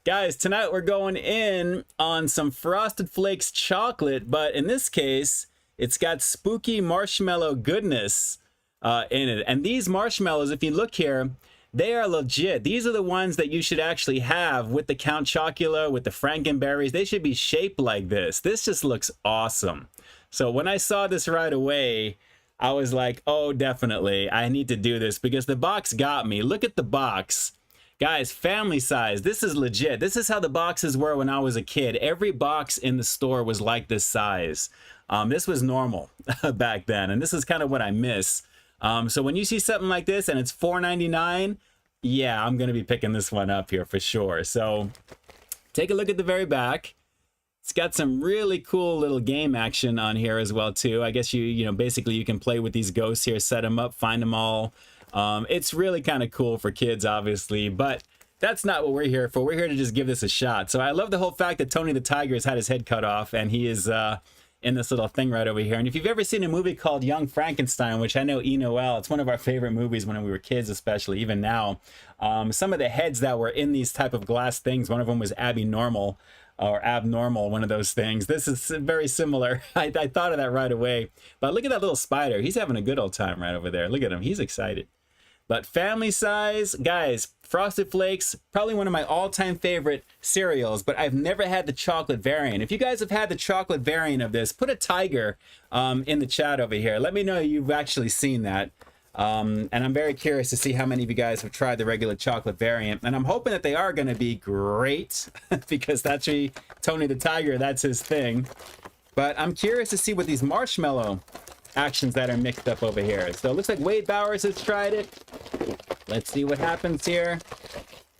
Guys, tonight we're going in on some Frosted Flakes chocolate, but in this case, it's got spooky marshmallow goodness in it. And these marshmallows, if you look here, they are legit. These are the ones that you should actually have with the Count Chocula, with the Frankenberries. They should be shaped like this. This just looks awesome. So when I saw this right away, I was like, oh, definitely, I need to do this, because the box got me. Look at the box. Guys, family size. This is legit. This is how the boxes were when I was a kid. Every box in the store was like this size. This was normal back then, and this is kind of what I miss. So when you see something like this and it's $4.99, yeah, I'm going to be picking this one up here for sure. So take a look at the very back. It's got some really cool little game action on here as well too. I guess you know, basically you can play with these ghosts here, set them up, find them all. It's really kind of cool for kids, obviously, but that's not what we're here for. We're here to just give this a shot. So I love the whole fact that Tony the Tiger has had his head cut off, and he is in this little thing right over here. And if you've ever seen a movie called Young Frankenstein, which I know Noel, it's one of our favorite movies when we were kids, especially even now. Some of the heads that were in these type of glass things, one of them was Abby Normal, or Abnormal, one of those things. This is very similar. I thought of that right away. But look at that little spider. He's having a good old time right over there. Look at him. He's excited. But family size, guys, Frosted Flakes, probably one of my all-time favorite cereals, but I've never had the chocolate variant. If you guys have had the chocolate variant of this, put a tiger in the chat over here. Let me know you've actually seen that. And I'm very curious to see how many of you guys have tried the regular chocolate variant. And I'm hoping that they are going to be great, because that's Tony the Tiger, that's his thing. But I'm curious to see what these marshmallow actions that are mixed up over here. So it looks like Wade Bowers has tried it. Let's see what happens here.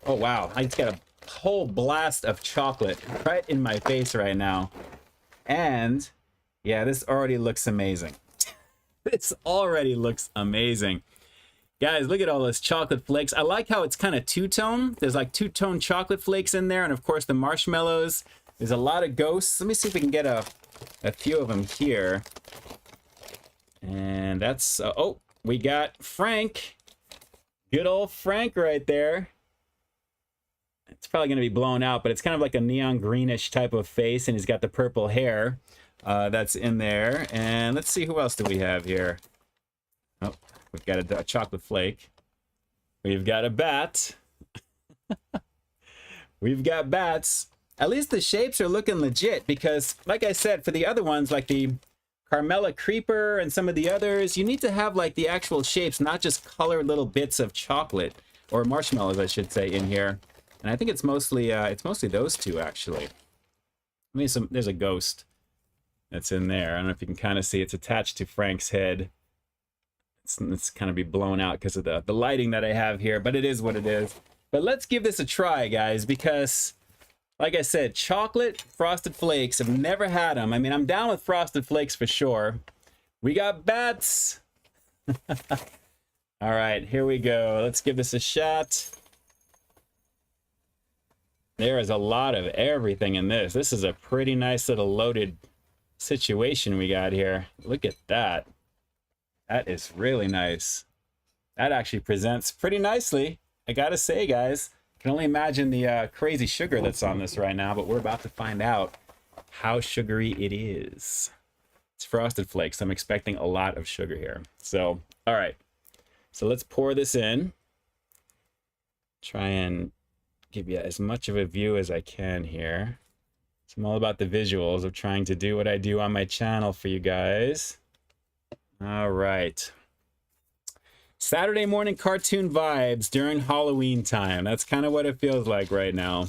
Oh wow, I just got a whole blast of chocolate right in my face right now. And yeah, this already looks amazing. This already looks amazing. Guys, look at all those chocolate flakes. I like how it's kind of two-tone. There's like two-tone chocolate flakes in there, and of course the marshmallows. There's a lot of ghosts. Let me see if we can get a few of them here. And that's, oh, we got Frank. Good old Frank right there. It's probably going to be blown out, but it's kind of like a neon greenish type of face, and he's got the purple hair that's in there. And let's see, who else do we have here? Oh, we've got a chocolate flake. We've got a bat. We've got bats. At least the shapes are looking legit, because like I said, for the other ones, like the Carmela Creeper and some of the others, you need to have like the actual shapes, not just colored little bits of chocolate, or marshmallows I should say, in here. And I think it's mostly those two actually. I mean, there's a ghost that's in there. I don't know if you can kind of see, it's attached to Frank's head. It's kind of be blown out because of the lighting that I have here, but it is what it is. But let's give this a try, guys, because like I said, chocolate Frosted Flakes, I've never had them. I mean, I'm down with Frosted Flakes for sure. We got bats. All right, here we go. Let's give this a shot. There is a lot of everything in this. This is a pretty nice little loaded situation we got here. Look at that. That is really nice. That actually presents pretty nicely, I gotta say, guys. I can only imagine the crazy sugar that's on this right now, but we're about to find out how sugary it is. It's Frosted Flakes. I'm expecting a lot of sugar here. So, all right. So let's pour this in. Try and give you as much of a view as I can here. So I'm all about the visuals of trying to do what I do on my channel for you guys. All right. Saturday morning cartoon vibes during Halloween time. That's kind of what it feels like right now.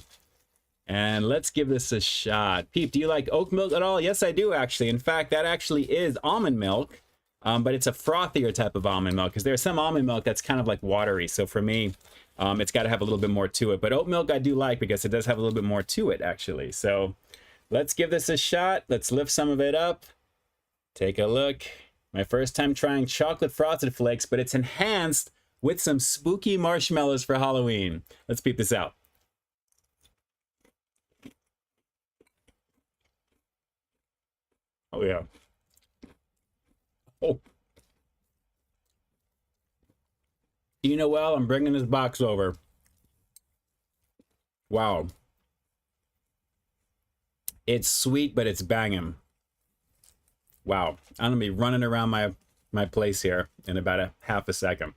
And let's give this a shot. Peep, do you like oat milk at all? Yes, I do, actually. In fact, that actually is almond milk, but it's a frothier type of almond milk because there's some almond milk that's kind of like watery. So for me, it's got to have a little bit more to it. But oat milk I do like because it does have a little bit more to it, actually. So let's give this a shot. Let's lift some of it up. Take a look. My first time trying chocolate Frosted Flakes, but it's enhanced with some spooky marshmallows for Halloween. Let's peep this out. Oh, yeah. Oh. You know, well, I'm bringing this box over. Wow. It's sweet, but it's banging. Wow. I'm gonna be running around my place here in about a half a second.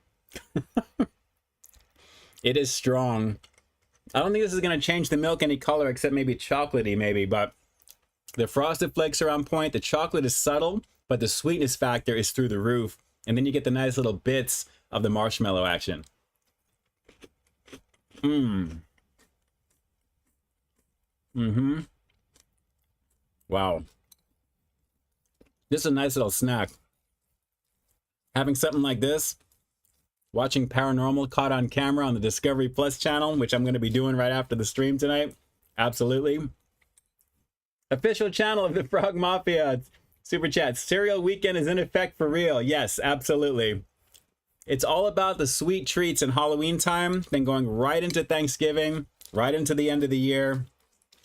It is strong. I don't think this is gonna change the milk any color except maybe chocolatey, maybe, but the Frosted Flakes are on point. The chocolate is subtle, but the sweetness factor is through the roof. And then you get the nice little bits of the marshmallow action. Wow. This is a nice little snack. Having something like this, watching paranormal caught on camera on the Discovery Plus channel, which I'm going to be doing right after the stream tonight. Absolutely. Official channel of the Frog Mafia. Super chat. Cereal weekend is in effect for real. Yes, absolutely. It's all about the sweet treats in Halloween time, then going right into Thanksgiving, right into the end of the year.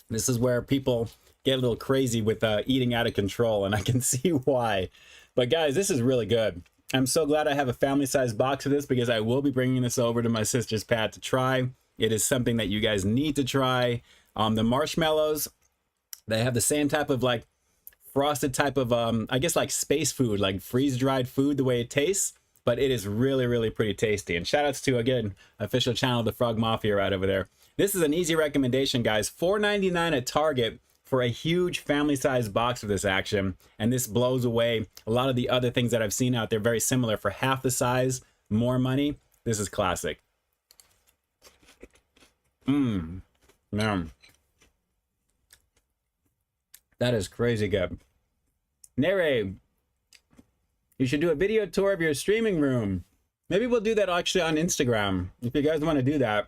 This is where people get a little crazy with eating out of control, and I can see why. But guys, this is really good. I'm so glad I have a family-sized box of this because I will be bringing this over to my sister's pad to try. It is something that you guys need to try. The marshmallows, they have the same type of like frosted type of, I guess like space food, like freeze-dried food, the way it tastes. But it is really, really pretty tasty. And shout outs to, again, official channel, the Frog Mafia right over there. This is an easy recommendation, guys. $4.99 at Target for a huge family-sized box of this action. And this blows away a lot of the other things that I've seen out there, very similar for half the size, more money. This is classic. Man. That is crazy good. Nere, you should do a video tour of your streaming room. Maybe we'll do that actually on Instagram. If you guys want to do that,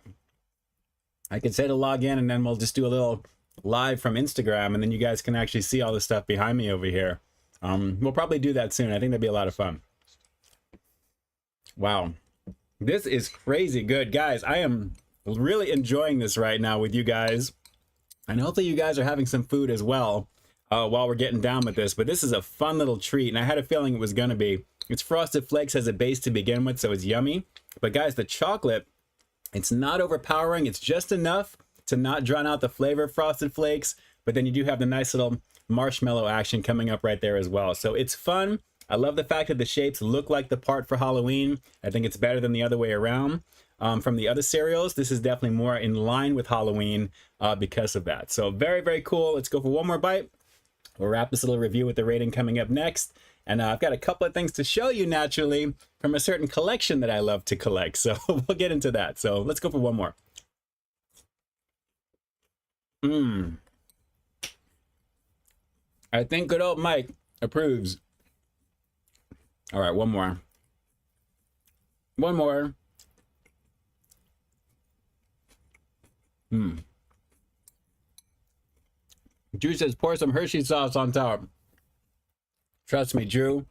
I could say to log in and then we'll just do a little live from Instagram and then you guys can actually see all the stuff behind me over here. We'll probably do that soon. I think that'd be a lot of fun. Wow. This is crazy good. Guys, I am really enjoying this right now with you guys. And hopefully you guys are having some food as well while we're getting down with this. But this is a fun little treat, and I had a feeling it was going to be. It's Frosted Flakes as a base to begin with, so it's yummy. But guys, the chocolate, it's not overpowering. It's just enough to not drown out the flavor of Frosted Flakes. But then you do have the nice little marshmallow action coming up right there as well. So it's fun. I love the fact that the shapes look like the part for Halloween. I think it's better than the other way around. From the other cereals, this is definitely more in line with Halloween because of that. So very, very cool. Let's go for one more bite. We'll wrap this little review with the rating coming up next. And I've got a couple of things to show you naturally from a certain collection that I love to collect. So we'll get into that. So let's go for one more. I think good old Mike approves. All right, one more. One more. Drew says pour some Hershey sauce on top. Trust me, Drew.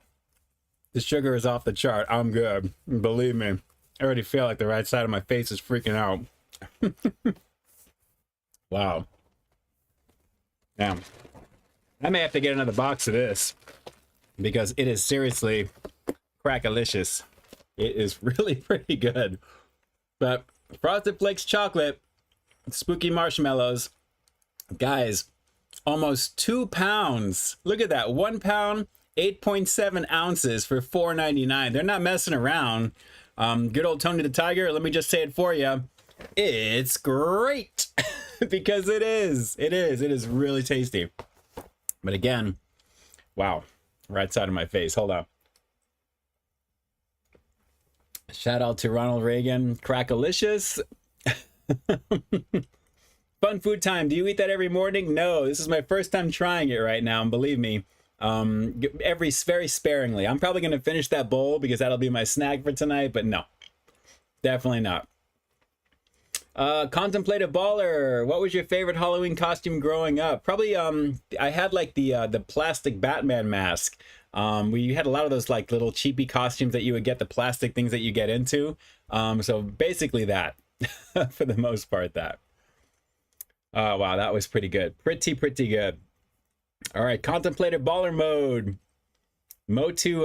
The sugar is off the chart. I'm good. Believe me. I already feel like the right side of my face is freaking out. Wow. Now, I may have to get another box of this because it is seriously crackalicious. It is really pretty good. But Frosted Flakes chocolate, spooky marshmallows, guys, almost 2 pounds. Look at that, 1 pound, 8.7 ounces for $4.99. They're not messing around. Good old Tony the Tiger, let me just say it for you. It's great because it is really tasty. But again, wow, right side of my face. Hold on. Shout out to Ronald Reagan, crackalicious. Fun food time. Do you eat that every morning? No, this is my first time trying it right now, and believe me, very sparingly. I'm probably gonna finish that bowl because that'll be my snack for tonight, but no, definitely not. Contemplative Baller, what was your favorite Halloween costume growing up? Probably I had like the plastic Batman mask. We had a lot of those like little cheapy costumes that you would get, the plastic things that you get into. So basically that for the most part. That wow, that was pretty good, pretty good. All right, Contemplative Baller mode. Motu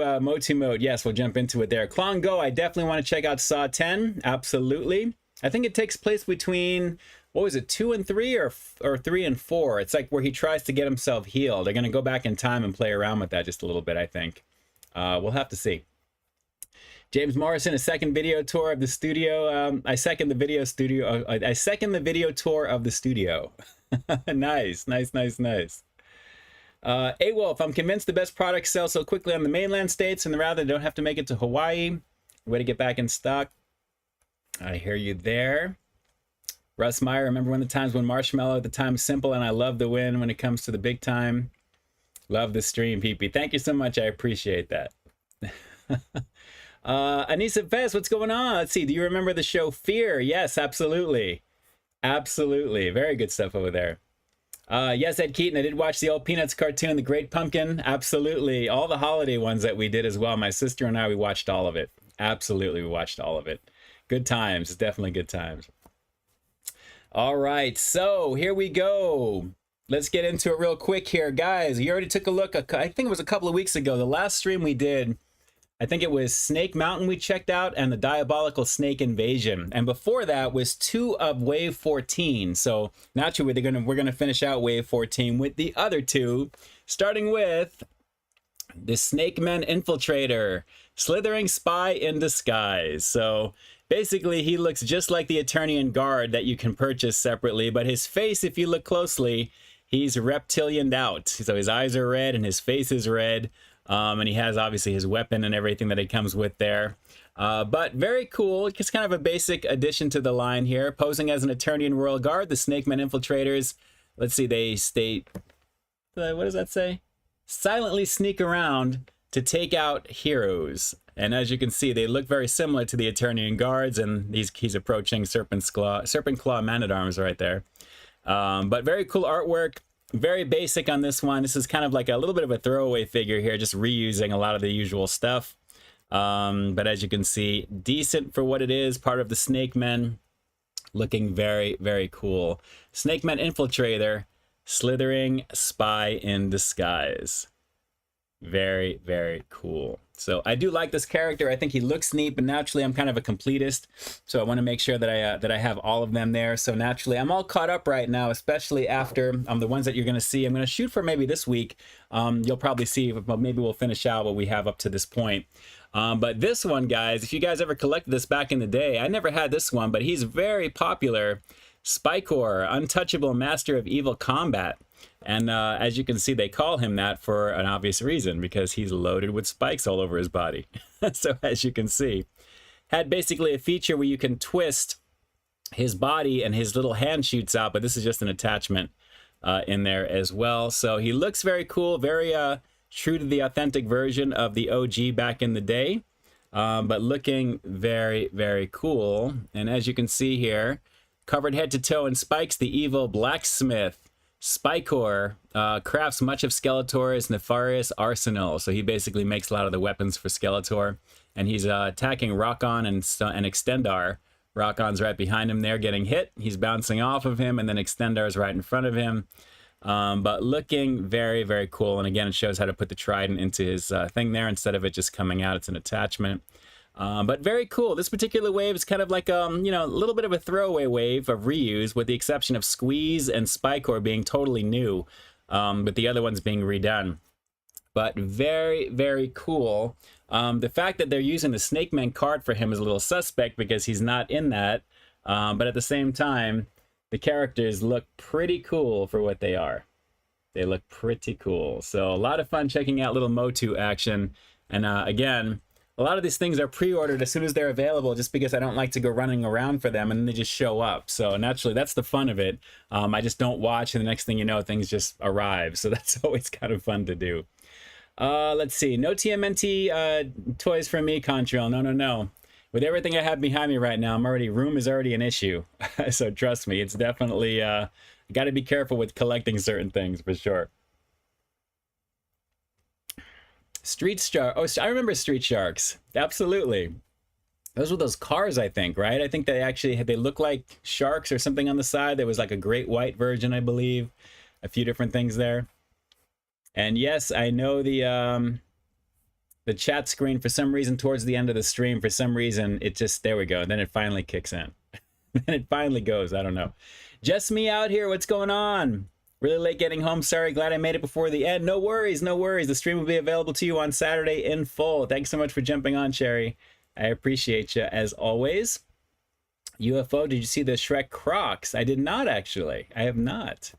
mode. Yes, we'll jump into it there. Klon Go, I definitely want to check out Saw 10. Absolutely. I think it takes place between, what was it, 2 and 3 or 3 and 4? It's like where he tries to get himself healed. They're going to go back in time and play around with that just a little bit, I think. We'll have to see. James Morrison, a second video tour of the studio. I second the video studio. I second the video tour of the studio. Nice. A-Wolf, I'm convinced the best products sell so quickly on the mainland states and rather don't have to make it to Hawaii. Way to get back in stock. I hear you there. Russ Meyer, remember when the times when Marshmallow at the time simple and I love the win when it comes to the big time. Love the stream, PP. Thank you so much. I appreciate that. Anissa Fez, what's going on? Let's see. Do you remember the show Fear? Yes, absolutely. Absolutely. Very good stuff over there. Yes, Ed Keaton, I did watch the old Peanuts cartoon, The Great Pumpkin. Absolutely. All the holiday ones that we did as well. My sister and I, we watched all of it. Absolutely, we watched all of it. Good times. It's definitely good times. All right, so here we go. Let's get into it real quick here. Guys, you already took a look. I think it was a couple of weeks ago. The last stream we did, I think it was Snake Mountain we checked out and the Diabolical Snake Invasion. And before that was 2 of Wave 14. So naturally we're gonna finish out Wave 14 with the other 2, starting with the Snake Men Infiltrator, Slithering Spy in Disguise. So basically he looks just like the Eternian Guard that you can purchase separately, but his face, if you look closely, he's reptilianed out. So his eyes are red and his face is red. And he has obviously his weapon and everything that it comes with there. But very cool. It's kind of a basic addition to the line here. Posing as an Eternian Royal Guard, the Snake Men Infiltrators. Let's see, they state, what does that say? Silently sneak around to take out heroes. And as you can see, they look very similar to the Eternian Guards, and he's approaching Serpent Claw Man-at-Arms right there. But very cool artwork. Very basic on this one. This is kind of like a little bit of a throwaway figure here, just reusing a lot of the usual stuff. But as you can see, decent for what it is, part of the Snake Men. Looking very, very cool. Snake Men Infiltrator, Slithering Spy in Disguise. Very, very cool. So I do like this character. I think he looks neat, but naturally I'm kind of a completist, so I want to make sure that I have all of them there. So naturally I'm all caught up right now, especially after the ones that you're going to see. I'm going to shoot for maybe this week. You'll probably see, but maybe we'll finish out what we have up to this point. But this one, guys, if you guys ever collected this back in the day, I never had this one, but he's very popular. Spikor, Untouchable Master of Evil Combat. And as you can see, they call him that for an obvious reason, because he's loaded with spikes all over his body. So as you can see, had basically a feature where you can twist his body and his little hand shoots out, but this is just an attachment in there as well. So he looks very cool, very true to the authentic version of the OG back in the day, but looking very, very cool. And as you can see here, covered head to toe in spikes, the evil blacksmith. Spikor crafts much of Skeletor's nefarious arsenal. So he basically makes a lot of the weapons for Skeletor. And he's attacking Rockon and Extendar. Rockon's right behind him there getting hit. He's bouncing off of him, and then Extendar's right in front of him. But looking very, very cool. And again, it shows how to put the trident into his thing there instead of it just coming out. It's an attachment. But very cool. This particular wave is kind of like, you know, a little bit of a throwaway wave of reuse, with the exception of Squeeze and Spikor being totally new, but the other ones being redone. But very, very cool. The fact that they're using the Snake Man card for him is a little suspect because he's not in that. But at the same time, the characters look pretty cool for what they are. They look pretty cool. So a lot of fun checking out little Motu action. And again, a lot of these things are pre-ordered as soon as they're available, just because I don't like to go running around for them and then they just show up. So naturally, that's the fun of it. I just don't watch, and the next thing you know, things just arrive. So that's always kind of fun to do. Let's see. No TMNT toys from me, Contrail. No. With everything I have behind me right now, room is already an issue. So trust me, it's definitely, got to be careful with collecting certain things for sure. Street Shark. Oh, I remember Street Sharks. Absolutely. Those were those cars, I think, right? I think they actually they look like sharks or something on the side. There was like a great white version, I believe. A few different things there. And yes, I know the chat screen, for some reason, towards the end of the stream, for some reason, it just, there we go. Then it finally kicks in. Then it finally goes. I don't know. Just me out here. What's going on? Really late getting home. Sorry. Glad I made it before the end. No worries. No worries. The stream will be available to you on Saturday in full. Thanks so much for jumping on, Sherry. I appreciate you as always. UFO, did you see the Shrek Crocs? I did not, actually. I have not.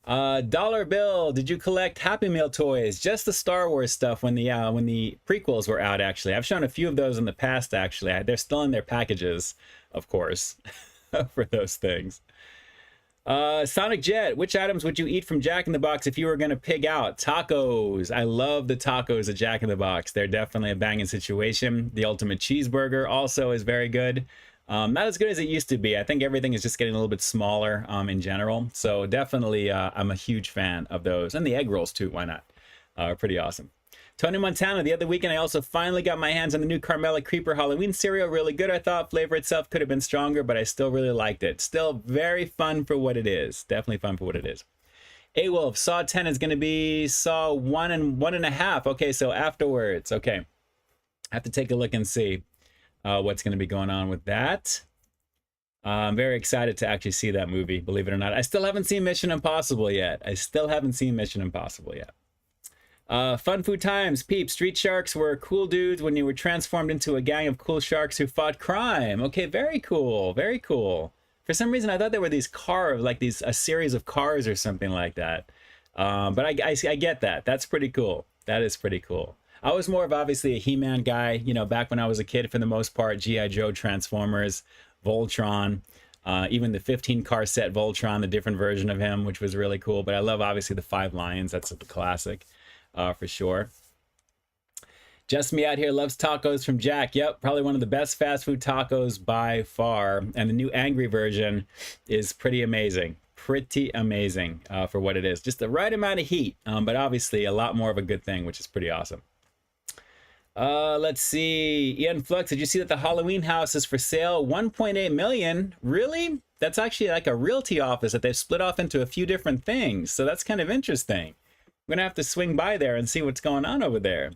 Dollar Bill, did you collect Happy Meal toys? Just the Star Wars stuff when the prequels were out, actually. I've shown a few of those in the past, actually. They're still in their packages, of course, for those things. Sonic Jet, which items would you eat from Jack in the Box if you were going to pig out? Tacos. I love the tacos at Jack in the Box. They're definitely a banging situation. The Ultimate Cheeseburger also is very good. Not as good as it used to be. I think everything is just getting a little bit smaller in general. So definitely I'm a huge fan of those. And the egg rolls too, why not? Pretty awesome. Tony Montana, the other weekend I also finally got my hands on the new Carmella Creeper Halloween cereal. Really good, I thought. Flavor itself could have been stronger, but I still really liked it. Still very fun for what it is. Definitely fun for what it is. A-Wolf, Saw 10 is going to be Saw 1 and 1.5. Okay, so afterwards. Okay. I have to take a look and see what's going to be going on with that. I'm very excited to actually see that movie, believe it or not. I still haven't seen Mission Impossible yet. Fun Food Times, Peep, Street Sharks were cool dudes when you were transformed into a gang of cool sharks who fought crime. Okay, very cool, very cool. For some reason, I thought there were these cars, like a series of cars or something like that. But I get that. That's pretty cool. That is pretty cool. I was more of obviously a He-Man guy, you know, back when I was a kid for the most part. G.I. Joe, Transformers, Voltron, even the 15-car set Voltron, the different version of him, which was really cool. But I love obviously the Five Lions. That's a classic. For sure. Just Me Out Here loves tacos from Jack. Yep, probably one of the best fast food tacos by far. And the new Angry version is pretty amazing. Pretty amazing for what it is. Just the right amount of heat, but obviously a lot more of a good thing, which is pretty awesome. Let's see. Ian Flux, did you see that the Halloween house is for sale? 1.8 million? Really? That's actually like a realty office that they've split off into a few different things. So that's kind of interesting. I'm gonna have to swing by there and see what's going on over there.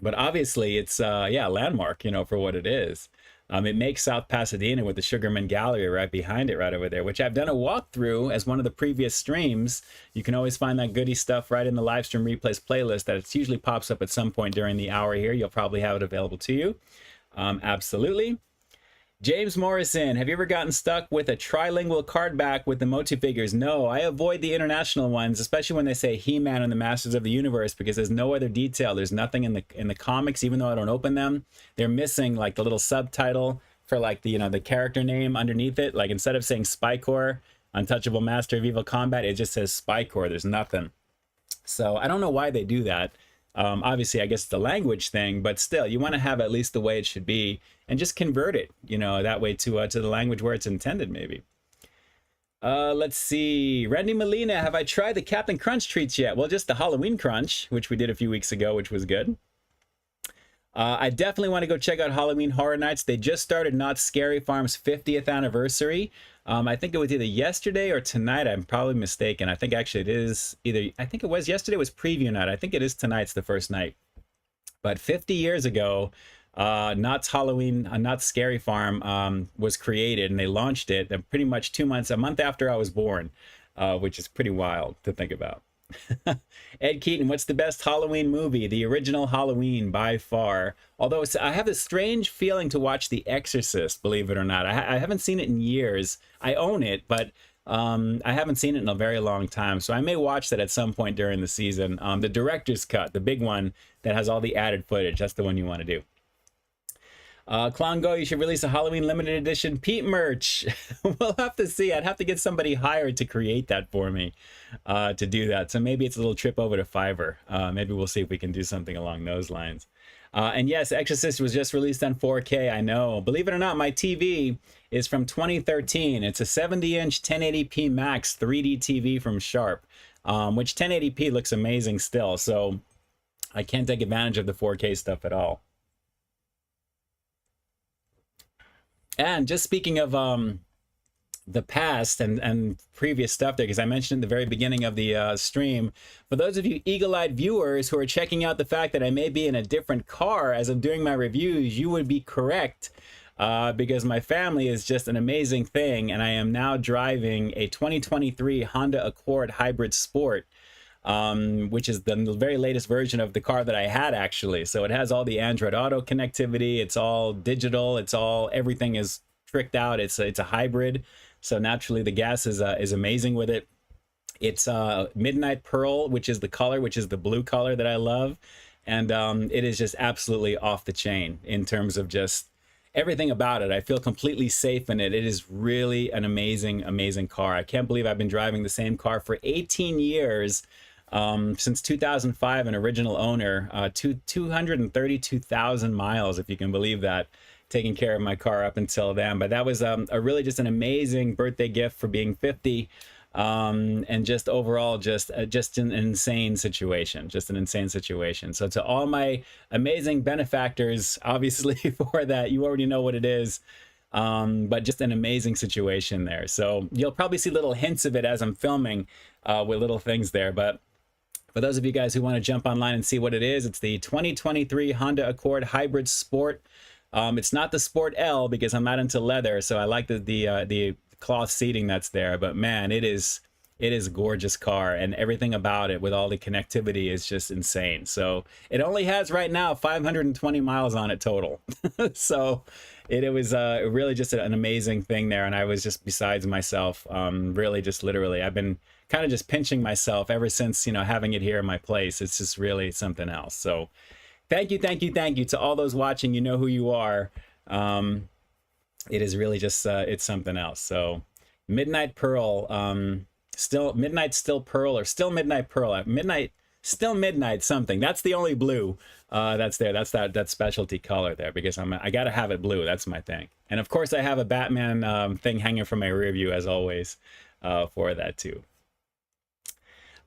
But obviously it's yeah, a landmark, you know, for what it is. It makes South Pasadena with the Sugarman Gallery right behind it, right over there, which I've done a walkthrough as one of the previous streams. You can always find that goodie stuff right in the Livestream Replays playlist that it usually pops up at some point during the hour here. You'll probably have it available to you. Absolutely. James Morrison, have you ever gotten stuck with a trilingual card back with the Motu figures? No, I avoid the international ones, especially when they say He-Man and the Masters of the Universe, because there's no other detail. There's nothing in the comics, even though I don't open them. They're missing like the little subtitle for like the, you know, the character name underneath it. Like instead of saying Spikor, Untouchable Master of Evil Combat, it just says Spikor. There's nothing. So I don't know why they do that. Obviously, I guess it's the language thing, but still, you want to have at least the way it should be and just convert it, you know, that way to the language where it's intended, maybe. Let's see. Randy Molina, have I tried the Captain Crunch treats yet? Well, just the Halloween Crunch, which we did a few weeks ago, which was good. I definitely want to go check out Halloween Horror Nights. They just started Not Scary Farm's 50th anniversary. I think it was either yesterday or tonight. I'm probably mistaken. I think actually it is either, I think it was yesterday was preview night. I think it is tonight's the first night. But 50 years ago, Knott's Halloween, Knott's Scary Farm was created, and they launched it pretty much 2 months, a month after I was born, which is pretty wild to think about. Ed Keaton, what's the best Halloween movie? The original Halloween by far. Although I have a strange feeling to watch The Exorcist, believe it or not. I haven't seen it in years. I own it, but I haven't seen it in a very long time. So I may watch that at some point during the season. The director's cut, the big one that has all the added footage. That's the one you want to do. Clown Go, you should release a Halloween limited edition Peep merch. We'll have to see. I'd have to get somebody hired to create that for me to do that. So maybe it's a little trip over to Fiverr. Maybe we'll see if we can do something along those lines. And yes, Exorcist was just released on 4K. I know. Believe it or not, my TV is from 2013. It's a 70-inch 1080p Max 3D TV from Sharp, which 1080p looks amazing still. So I can't take advantage of the 4K stuff at all. And just speaking of the past and previous stuff there, because I mentioned at the very beginning of the stream, for those of you eagle-eyed viewers who are checking out the fact that I may be in a different car as I'm doing my reviews, you would be correct, because my family is just an amazing thing, and I am now driving a 2023 Honda Accord Hybrid Sport, which is the very latest version of the car that I had, actually. So it has all the Android Auto connectivity. It's all digital. It's all, everything is tricked out. It's a hybrid. So naturally the gas is amazing with it. It's Midnight Pearl, which is the color, which is the blue color that I love. And it is just absolutely off the chain in terms of just everything about it. I feel completely safe in it. It is really an amazing, amazing car. I can't believe I've been driving the same car for 18 years. Since 2005, an original owner, 232,000 miles, if you can believe that, taking care of my car up until then. But that was a really just an amazing birthday gift for being 50, and just overall just an insane situation, just an insane situation. So to all my amazing benefactors, obviously, for that, you already know what it is. But just an amazing situation there. So you'll probably see little hints of it as I'm filming, with little things there. But for those of you guys who want to jump online and see what it is, it's the 2023 Honda Accord Hybrid Sport. It's not the Sport L because I'm not into leather, so I like the cloth seating that's there. But man, it is a gorgeous car, and everything about it with all the connectivity is just insane. So it only has right now 520 miles on it total. So it was really just an amazing thing there, and I was just besides myself. Really, just literally, I've been kind of just pinching myself ever since, you know, having it here in my place. It's just really something else. So thank you to all those watching. You know who you are. It is really just it's something else. So Midnight Pearl, still Midnight Still Pearl, or Still Midnight Pearl, Midnight Still Midnight something. That's the only blue that's there. That's that specialty color there, because I gotta have it blue. That's my thing. And of course I have a Batman thing hanging from my rear view as always for that too.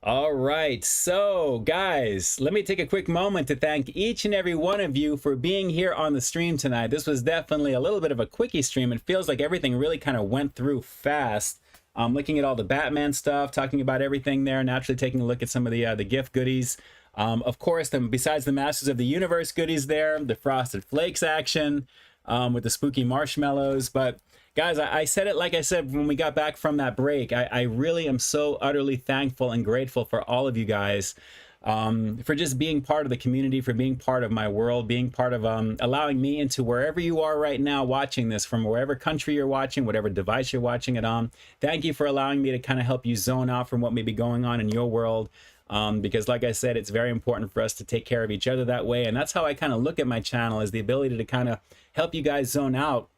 All right, so guys, let me take a quick moment to thank each and every one of you for being here on the stream tonight. This was definitely a little bit of a quickie stream. It feels like everything really kind of went through fast. Looking at all the Batman stuff, talking about everything there, naturally taking a look at some of the gift goodies. Of course, besides the Masters of the Universe goodies there, the Frosted Flakes action with the spooky marshmallows. But guys, I said it like I said when we got back from that break. I really am so utterly thankful and grateful for all of you guys for just being part of the community, for being part of my world, being part of allowing me into wherever you are right now watching this, from wherever country you're watching, whatever device you're watching it on. Thank you for allowing me to kind of help you zone out from what may be going on in your world. Because like I said, it's very important for us to take care of each other that way. And that's how I kind of look at my channel, is the ability to kind of help you guys zone out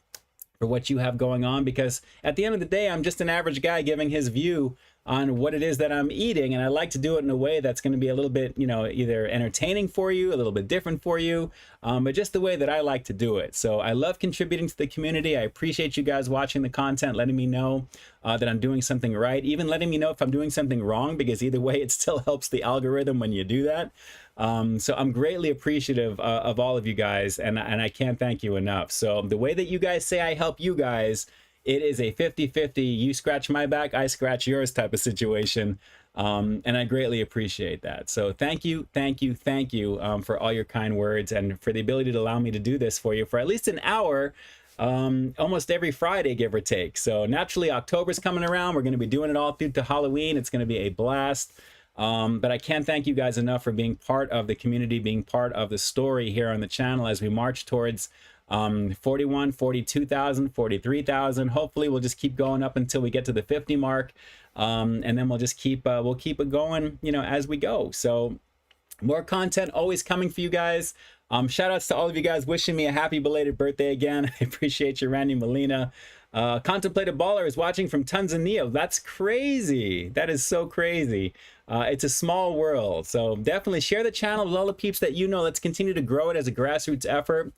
for what you have going on, because at the end of the day, I'm just an average guy giving his view on what it is that I'm eating, and I like to do it in a way that's going to be a little bit, you know, either entertaining for you, a little bit different for you, but just the way that I like to do it. So I love contributing to the community. I appreciate you guys watching the content, letting me know that I'm doing something right, even letting me know if I'm doing something wrong, because either way, it still helps the algorithm when you do that. So I'm greatly appreciative of all of you guys, and I can't thank you enough. So the way that you guys say I help you guys, it is a 50-50, you scratch my back, I scratch yours type of situation. And I greatly appreciate that. So thank you for all your kind words and for the ability to allow me to do this for you for at least an hour, almost every Friday, give or take. So naturally, October's coming around. We're going to be doing it all through to Halloween. It's going to be a blast. But I can't thank you guys enough for being part of the community, being part of the story here on the channel as we march towards 41, 42,000, 43,000. Hopefully we'll just keep going up until we get to the 50 mark. And then we'll just keep it going, you know, as we go. So more content always coming for you guys. Shout outs to all of you guys wishing me a happy belated birthday again. I appreciate you, Randy Molina. Contemplative Baller is watching from Tanzania. That's crazy. That is so crazy. It's a small world. So definitely share the channel with all the peeps that you know. Let's continue to grow it as a grassroots effort.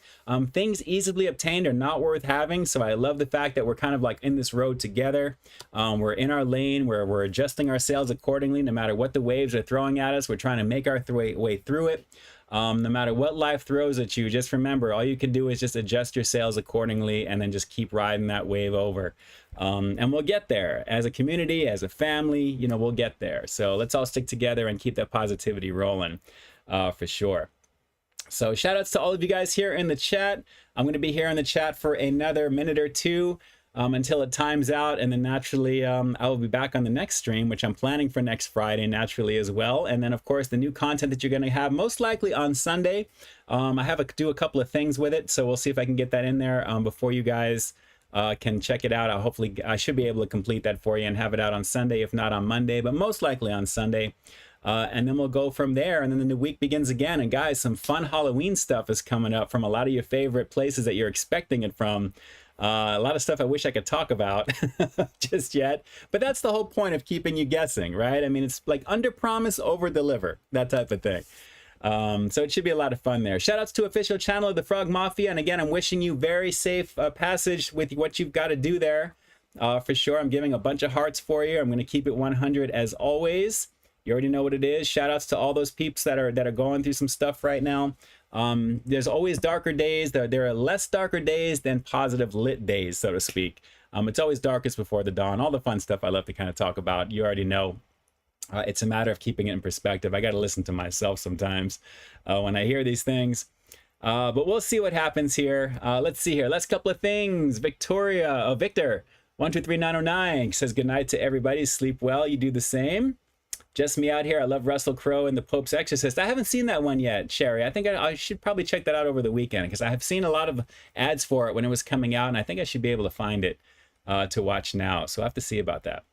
Things easily obtained are not worth having. So I love the fact that we're kind of like in this road together. We're in our lane where we're adjusting our sails accordingly. No matter what the waves are throwing at us, we're trying to make our way through it. No matter what life throws at you, just remember, all you can do is just adjust your sails accordingly and then just keep riding that wave over. And we'll get there as a community, as a family, you know, we'll get there. So let's all stick together and keep that positivity rolling for sure. So shout outs to all of you guys here in the chat. I'm going to be here in the chat for another minute or two. Until it times out, and then naturally I will be back on the next stream, which I'm planning for next Friday naturally as well. And then of course the new content that you're going to have most likely on Sunday. I have to do a couple of things with it, so we'll see if I can get that in there before you guys can check it out. I should be able to complete that for you and have it out on Sunday, if not on Monday, but most likely on Sunday. And then we'll go from there, and then the week begins again. And guys, some fun Halloween stuff is coming up from a lot of your favorite places that you're expecting it from. A lot of stuff I wish I could talk about just yet, but that's the whole point of keeping you guessing, right? I mean, it's like under promise, over deliver, that type of thing. So it should be a lot of fun there. Shout outs to official channel of the Frog Mafia. And again, I'm wishing you very safe passage with what you've got to do there. For sure. I'm giving a bunch of hearts for you. I'm going to keep it 100 as always. You already know what it is. Shout outs to all those peeps that are going through some stuff right now. There's always darker days. There are less darker days than positive lit days, so to speak. It's always darkest before the dawn. All the fun stuff I love to kind of talk about. You already know. It's a matter of keeping it in perspective. I got to listen to myself sometimes when I hear these things. But we'll see what happens here. Let's see here. Last couple of things. Victor, 123909 says good night to everybody. Sleep well. You do the same. Just me out here. I love Russell Crowe and the Pope's Exorcist. I haven't seen that one yet, Sherry. I think I should probably check that out over the weekend because I have seen a lot of ads for it when it was coming out, and I think I should be able to find it to watch now. So I have to see about that.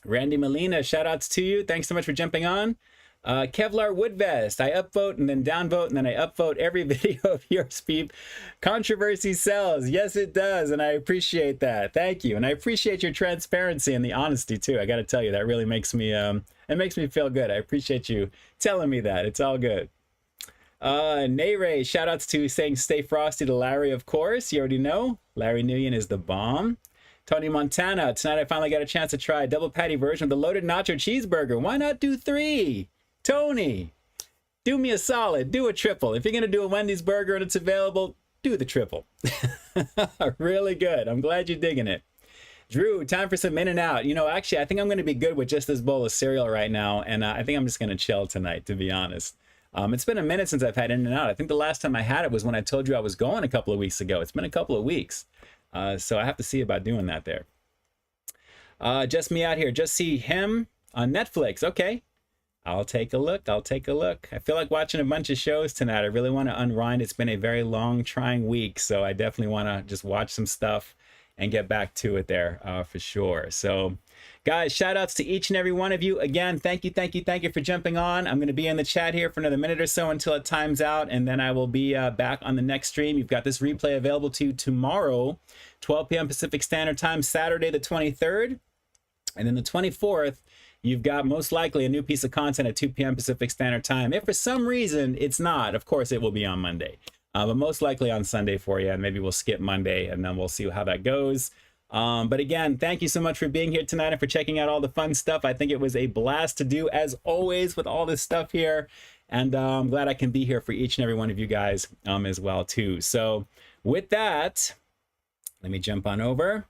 Randy Molina, shout outs to you. Thanks so much for jumping on. Kevlar Woodvest, I upvote and then downvote and then I upvote every video of yours, Peep. Controversy sells. Yes, it does. And I appreciate that. Thank you. And I appreciate your transparency and the honesty too. I got to tell you, that really makes me, it makes me feel good. I appreciate you telling me that. It's all good. Nayray, shout outs to saying stay frosty to Larry, of course. You already know. Larry Nguyen is the bomb. Tony Montana, tonight I finally got a chance to try a double patty version of the loaded nacho cheeseburger. Why not do 3? Tony, do me a solid, do a triple. If you're going to do a Wendy's burger and it's available, do the triple. Really good. I'm glad you're digging it. Drew, time for some in and out. You know, actually, I think I'm going to be good with just this bowl of cereal right now. And I think I'm just going to chill tonight, to be honest. It's been a minute since I've had in and out. I think the last time I had it was when I told you I was going a couple of weeks ago. It's been a couple of weeks. So I have to see about doing that there. Just me out here. Just see him on Netflix. Okay. I'll take a look. I'll take a look. I feel like watching a bunch of shows tonight. I really want to unwind. It's been a very long, trying week. So I definitely want to just watch some stuff and get back to it there for sure. So guys, shout outs to each and every one of you. Again, thank you for jumping on. I'm going to be in the chat here for another minute or so until it times out. And then I will be back on the next stream. You've got this replay available to you tomorrow, 12 p.m. Pacific Standard Time, Saturday the 23rd. And then the 24th, you've got most likely a new piece of content at 2 p.m. Pacific Standard Time. If for some reason it's not, of course it will be on Monday, but most likely on Sunday for you. And maybe we'll skip Monday and then we'll see how that goes. But again, thank you so much for being here tonight and for checking out all the fun stuff. I think it was a blast to do, as always, with all this stuff here. And I'm glad I can be here for each and every one of you guys as well, too. So with that, let me jump on over.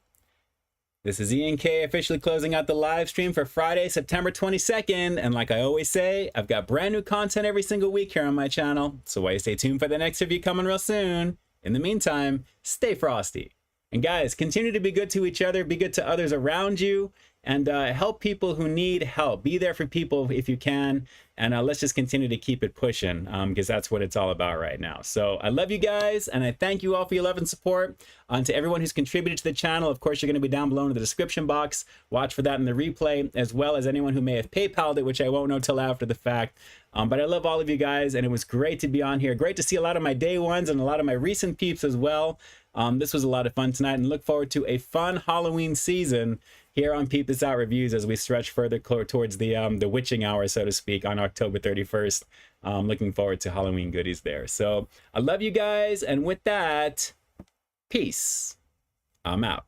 This is Ian K officially closing out the live stream for Friday, September 22nd. And like I always say, I've got brand new content every single week here on my channel. So why stay tuned for the next review coming real soon. In the meantime, stay frosty. And guys, continue to be good to each other, be good to others around you, and help people who need help. Be there for people if you can. And let's just continue to keep it pushing because that's what it's all about right now. So I love you guys, and I thank you all for your love and support. To everyone who's contributed to the channel, of course, you're going to be down below in the description box. Watch for that in the replay, as well as anyone who may have PayPal'd it, which I won't know till after the fact. But I love all of you guys, and it was great to be on here. Great to see a lot of my day ones and a lot of my recent peeps as well. This was a lot of fun tonight, and look forward to a fun Halloween season here on Peep This Out Reviews as we stretch further towards the witching hour, so to speak, on October 31st. Looking forward to Halloween goodies there. So I love you guys, and with that, peace. I'm out.